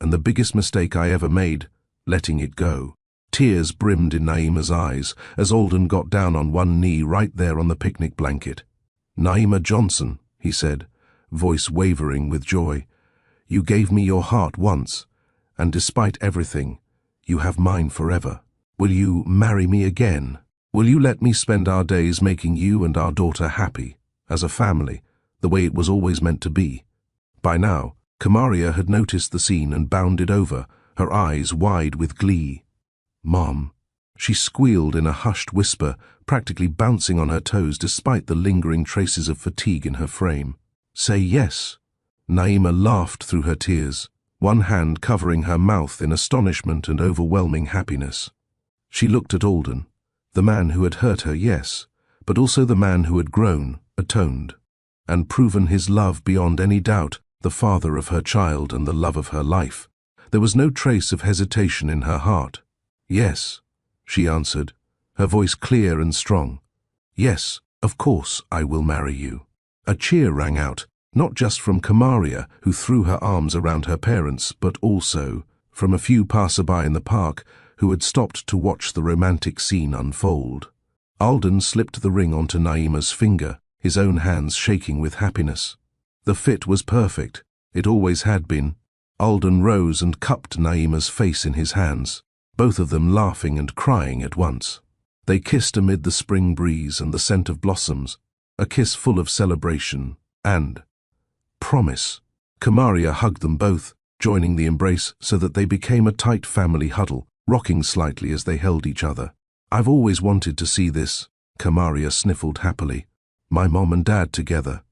and the biggest mistake I ever made, letting it go." Tears brimmed in Naima's eyes as Alden got down on one knee right there on the picnic blanket. "Naima Johnson," he said, voice wavering with joy, "you gave me your heart once, and despite everything, you have mine forever. Will you marry me again? Will you let me spend our days making you and our daughter happy, as a family, the way it was always meant to be?" By now, Kamaria had noticed the scene and bounded over, her eyes wide with glee. "Mom," she squealed in a hushed whisper, practically bouncing on her toes despite the lingering traces of fatigue in her frame. "Say yes." Naima laughed through her tears, one hand covering her mouth in astonishment and overwhelming happiness. She looked at Alden, the man who had hurt her, yes, but also the man who had grown, atoned, and proven his love beyond any doubt, the father of her child and the love of her life. There was no trace of hesitation in her heart. "Yes," she answered, her voice clear and strong. "Yes, of course I will marry you." A cheer rang out, not just from Kamaria, who threw her arms around her parents, but also from a few passerby in the park who had stopped to watch the romantic scene unfold. Alden slipped the ring onto Naima's finger, his own hands shaking with happiness. The fit was perfect. It always had been. Alden rose and cupped Naima's face in his hands, both of them laughing and crying at once. They kissed amid the spring breeze and the scent of blossoms, a kiss full of celebration and promise. Kamaria hugged them both, joining the embrace so that they became a tight family huddle, rocking slightly as they held each other. "I've always wanted to see this," Kamaria sniffled happily. "My mom and dad together."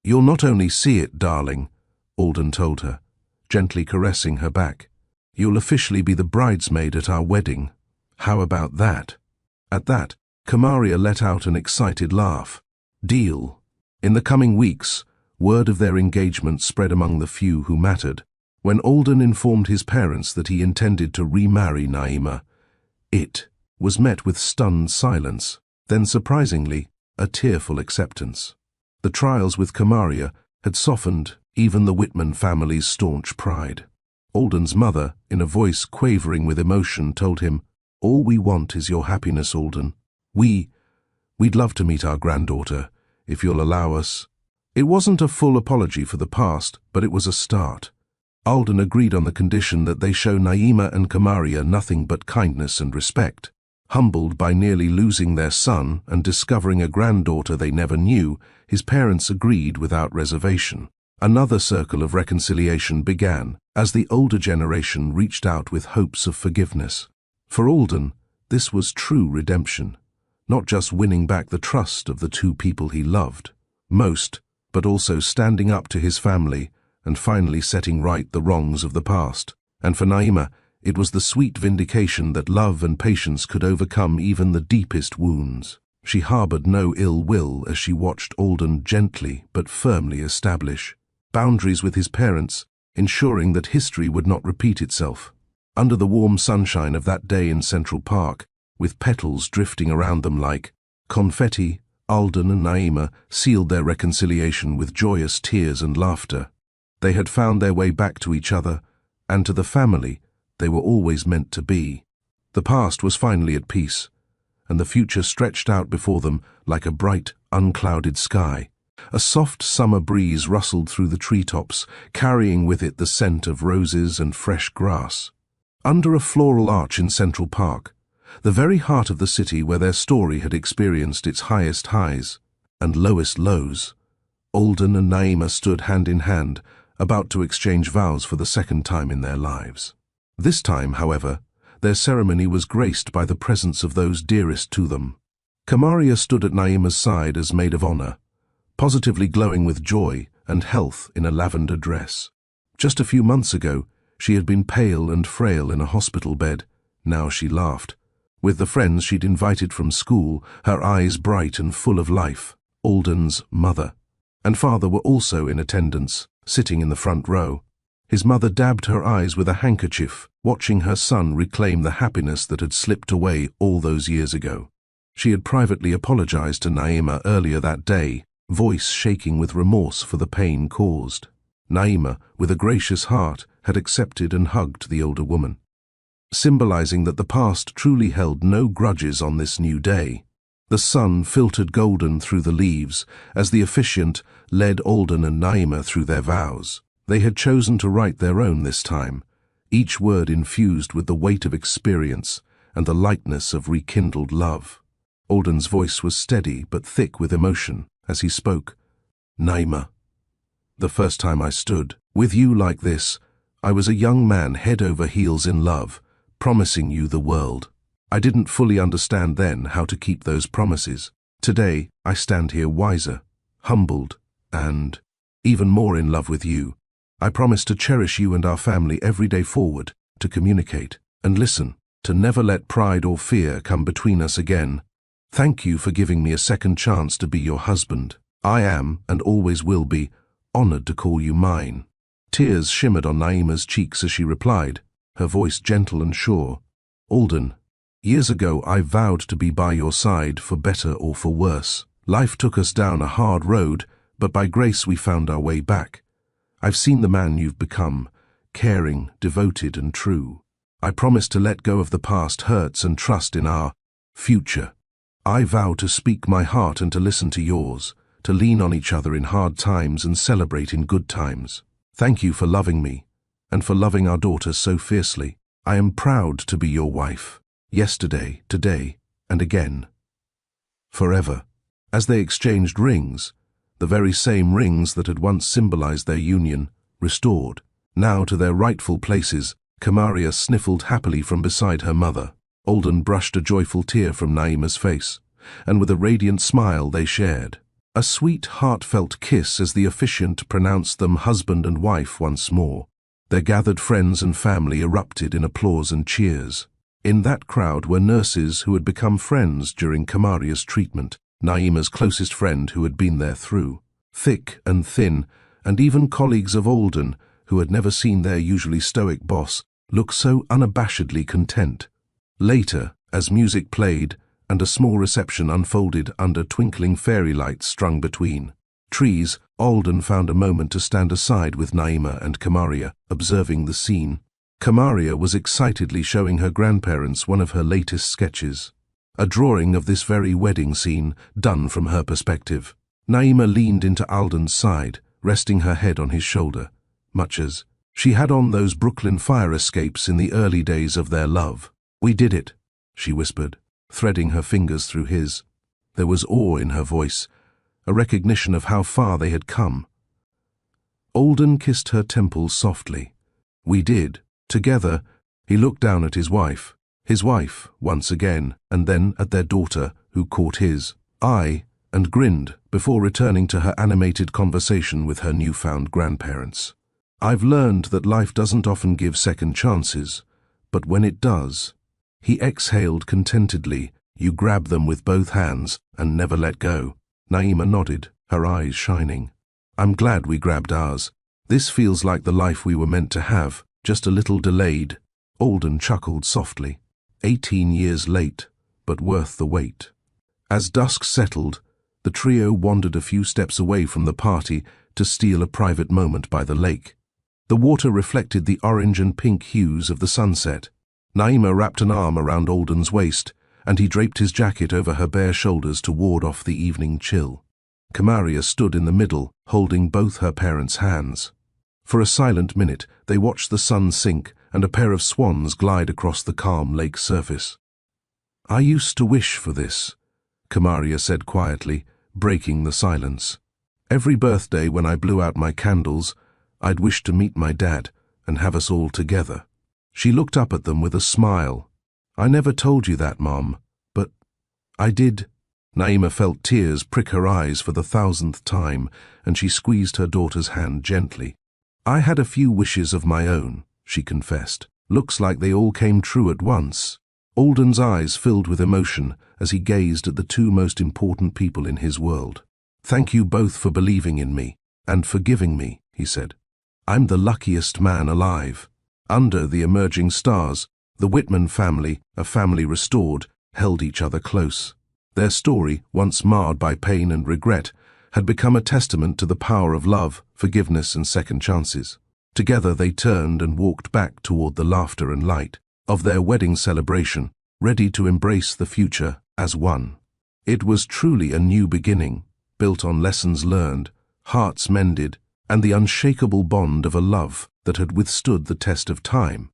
"You'll not only see it, darling," Alden told her, gently caressing her back. "You'll officially be the bridesmaid at our wedding. How about that?" At that, Kamaria let out an excited laugh. "Deal." In the coming weeks, word of their engagement spread among the few who mattered. When Alden informed his parents that he intended to remarry Naima, it was met with stunned silence, then surprisingly, a tearful acceptance. The trials with Kamaria had softened even the Whitman family's staunch pride. Alden's mother, in a voice quavering with emotion, told him, "All we want is your happiness, Alden. We'd love to meet our granddaughter, if you'll allow us." It wasn't a full apology for the past, but it was a start. Alden agreed on the condition that they show Naima and Kamaria nothing but kindness and respect. Humbled by nearly losing their son and discovering a granddaughter they never knew, his parents agreed without reservation. Another circle of reconciliation began as the older generation reached out with hopes of forgiveness. For Alden, this was true redemption, not just winning back the trust of the two people he loved most, but also standing up to his family and finally setting right the wrongs of the past. And for Naima, it was the sweet vindication that love and patience could overcome even the deepest wounds. She harbored no ill will as she watched Alden gently but firmly establish boundaries with his parents, ensuring that history would not repeat itself. Under the warm sunshine of that day in Central Park, with petals drifting around them like confetti, Alden and Naima sealed their reconciliation with joyous tears and laughter. They had found their way back to each other and to the family they were always meant to be. The past was finally at peace, and the future stretched out before them like a bright, unclouded sky. A soft summer breeze rustled through the treetops, carrying with it the scent of roses and fresh grass. Under a floral arch in Central Park, the very heart of the city where their story had experienced its highest highs and lowest lows, Alden and Naima stood hand in hand, about to exchange vows for the second time in their lives. This time, however, their ceremony was graced by the presence of those dearest to them. Kamaria stood at Naima's side as maid of honor, positively glowing with joy and health in a lavender dress. Just a few months ago, She had been pale and frail in a hospital bed. Now she laughed. With the friends she'd invited from school, her eyes bright and full of life. Alden's mother and father were also in attendance, sitting in the front row. His mother dabbed her eyes with a handkerchief, watching her son reclaim the happiness that had slipped away all those years ago. She had privately apologized to Naima earlier that day, voice shaking with remorse for the pain caused. Naima, with a gracious heart, had accepted and hugged the older woman, symbolizing that the past truly held no grudges on this new day. The sun filtered golden through the leaves as the officiant led Alden and Naima through their vows. They had chosen to write their own this time, each word infused with the weight of experience and the lightness of rekindled love. Alden's voice was steady but thick with emotion as he spoke. Naima, the first time I stood with you like this, I was a young man head over heels in love, promising you the world. I didn't fully understand then how to keep those promises. Today, I stand here wiser, humbled, and even more in love with you. I promise to cherish you and our family every day forward, to communicate and listen, to never let pride or fear come between us again. Thank you for giving me a second chance to be your husband. I am, and always will be, honored to call you mine. Tears shimmered on Naima's cheeks as she replied, her voice gentle and sure. Alden, years ago I vowed to be by your side for better or for worse. Life took us down a hard road, but by grace we found our way back. I've seen the man you've become, caring, devoted and true. I promise to let go of the past hurts and trust in our future. I vow to speak my heart and to listen to yours, to lean on each other in hard times and celebrate in good times. Thank you for loving me, and for loving our daughter so fiercely. I am proud to be your wife, yesterday, today, and again. Forever. As they exchanged rings, the very same rings that had once symbolized their union, restored, now to their rightful places, Kamaria sniffled happily from beside her mother. Alden brushed a joyful tear from Naima's face, and with a radiant smile they shared. A sweet, heartfelt kiss as the officiant pronounced them husband and wife once more. Their gathered friends and family erupted in applause and cheers. In that crowd were nurses who had become friends during Kamaria's treatment, Naima's closest friend who had been there through, thick and thin, and even colleagues of Alden, who had never seen their usually stoic boss look so unabashedly content. Later, as music played and a small reception unfolded under twinkling fairy lights strung between trees, Alden found a moment to stand aside with Naima and Kamaria, observing the scene. Kamaria was excitedly showing her grandparents one of her latest sketches, a drawing of this very wedding scene, done from her perspective. Naima leaned into Alden's side, resting her head on his shoulder, much as she had on those Brooklyn fire escapes in the early days of their love. We did it, she whispered, threading her fingers through his. There was awe in her voice, a recognition of how far they had come. Alden kissed her temples softly. We did. Together, he looked down at his wife once again, and then at their daughter, who caught his eye and grinned before returning to her animated conversation with her newfound grandparents. I've learned that life doesn't often give second chances, but when it does, he exhaled contentedly, you grab them with both hands and never let go. Naima nodded, her eyes shining. I'm glad we grabbed ours. This feels like the life we were meant to have, just a little delayed. Alden chuckled softly. 18 years late, but worth the wait. As dusk settled, the trio wandered a few steps away from the party to steal a private moment by the lake. The water reflected the orange and pink hues of the sunset. Naima wrapped an arm around Alden's waist, and he draped his jacket over her bare shoulders to ward off the evening chill. Kamaria stood in the middle, holding both her parents' hands. For a silent minute, they watched the sun sink and a pair of swans glide across the calm lake surface. I used to wish for this, Kamaria said quietly, breaking the silence. Every birthday when I blew out my candles, I'd wish to meet my dad and have us all together. She looked up at them with a smile. I never told you that, Mom, but I did. Naima felt tears prick her eyes for the 1000th time, and she squeezed her daughter's hand gently. I had a few wishes of my own, she confessed. Looks like they all came true at once. Alden's eyes filled with emotion as he gazed at the two most important people in his world. Thank you both for believing in me and forgiving me, he said. I'm the luckiest man alive. Under the emerging stars, the Whitman family, a family restored, held each other close. Their story, once marred by pain and regret, had become a testament to the power of love, forgiveness, and second chances. Together they turned and walked back toward the laughter and light of their wedding celebration, ready to embrace the future as one. It was truly a new beginning, built on lessons learned, hearts mended, and the unshakable bond of a love that had withstood the test of time.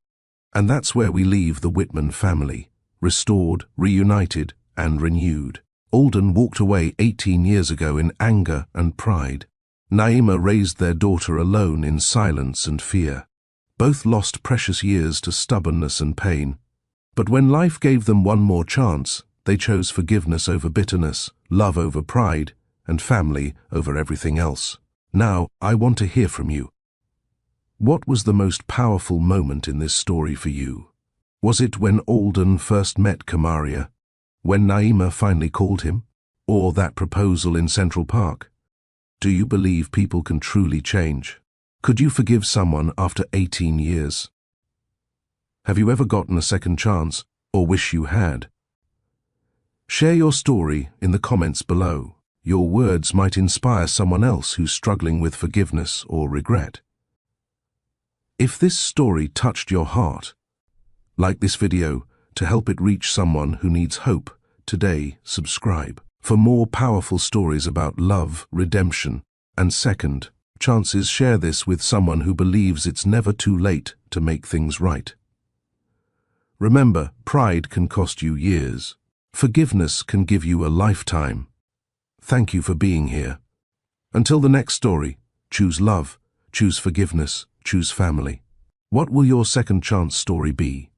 And that's where we leave the Whitman family, restored, reunited, and renewed. Alden walked away 18 years ago in anger and pride. Naima raised their daughter alone in silence and fear. Both lost precious years to stubbornness and pain. But when life gave them one more chance, they chose forgiveness over bitterness, love over pride, and family over everything else. Now, I want to hear from you. What was the most powerful moment in this story for you? Was it when Alden first met Kamaria? When Naima finally called him? Or that proposal in Central Park? Do you believe people can truly change? Could you forgive someone after 18 years? Have you ever gotten a second chance, or wish you had? Share your story in the comments below. Your words might inspire someone else who's struggling with forgiveness or regret. If this story touched your heart, like this video to help it reach someone who needs hope. Today, subscribe for more powerful stories about love, redemption, and second chances. Share this with someone who believes it's never too late to make things right. Remember, pride can cost you years. Forgiveness can give you a lifetime. Thank you for being here. Until the next story, choose love, choose forgiveness, choose family. What will your second chance story be?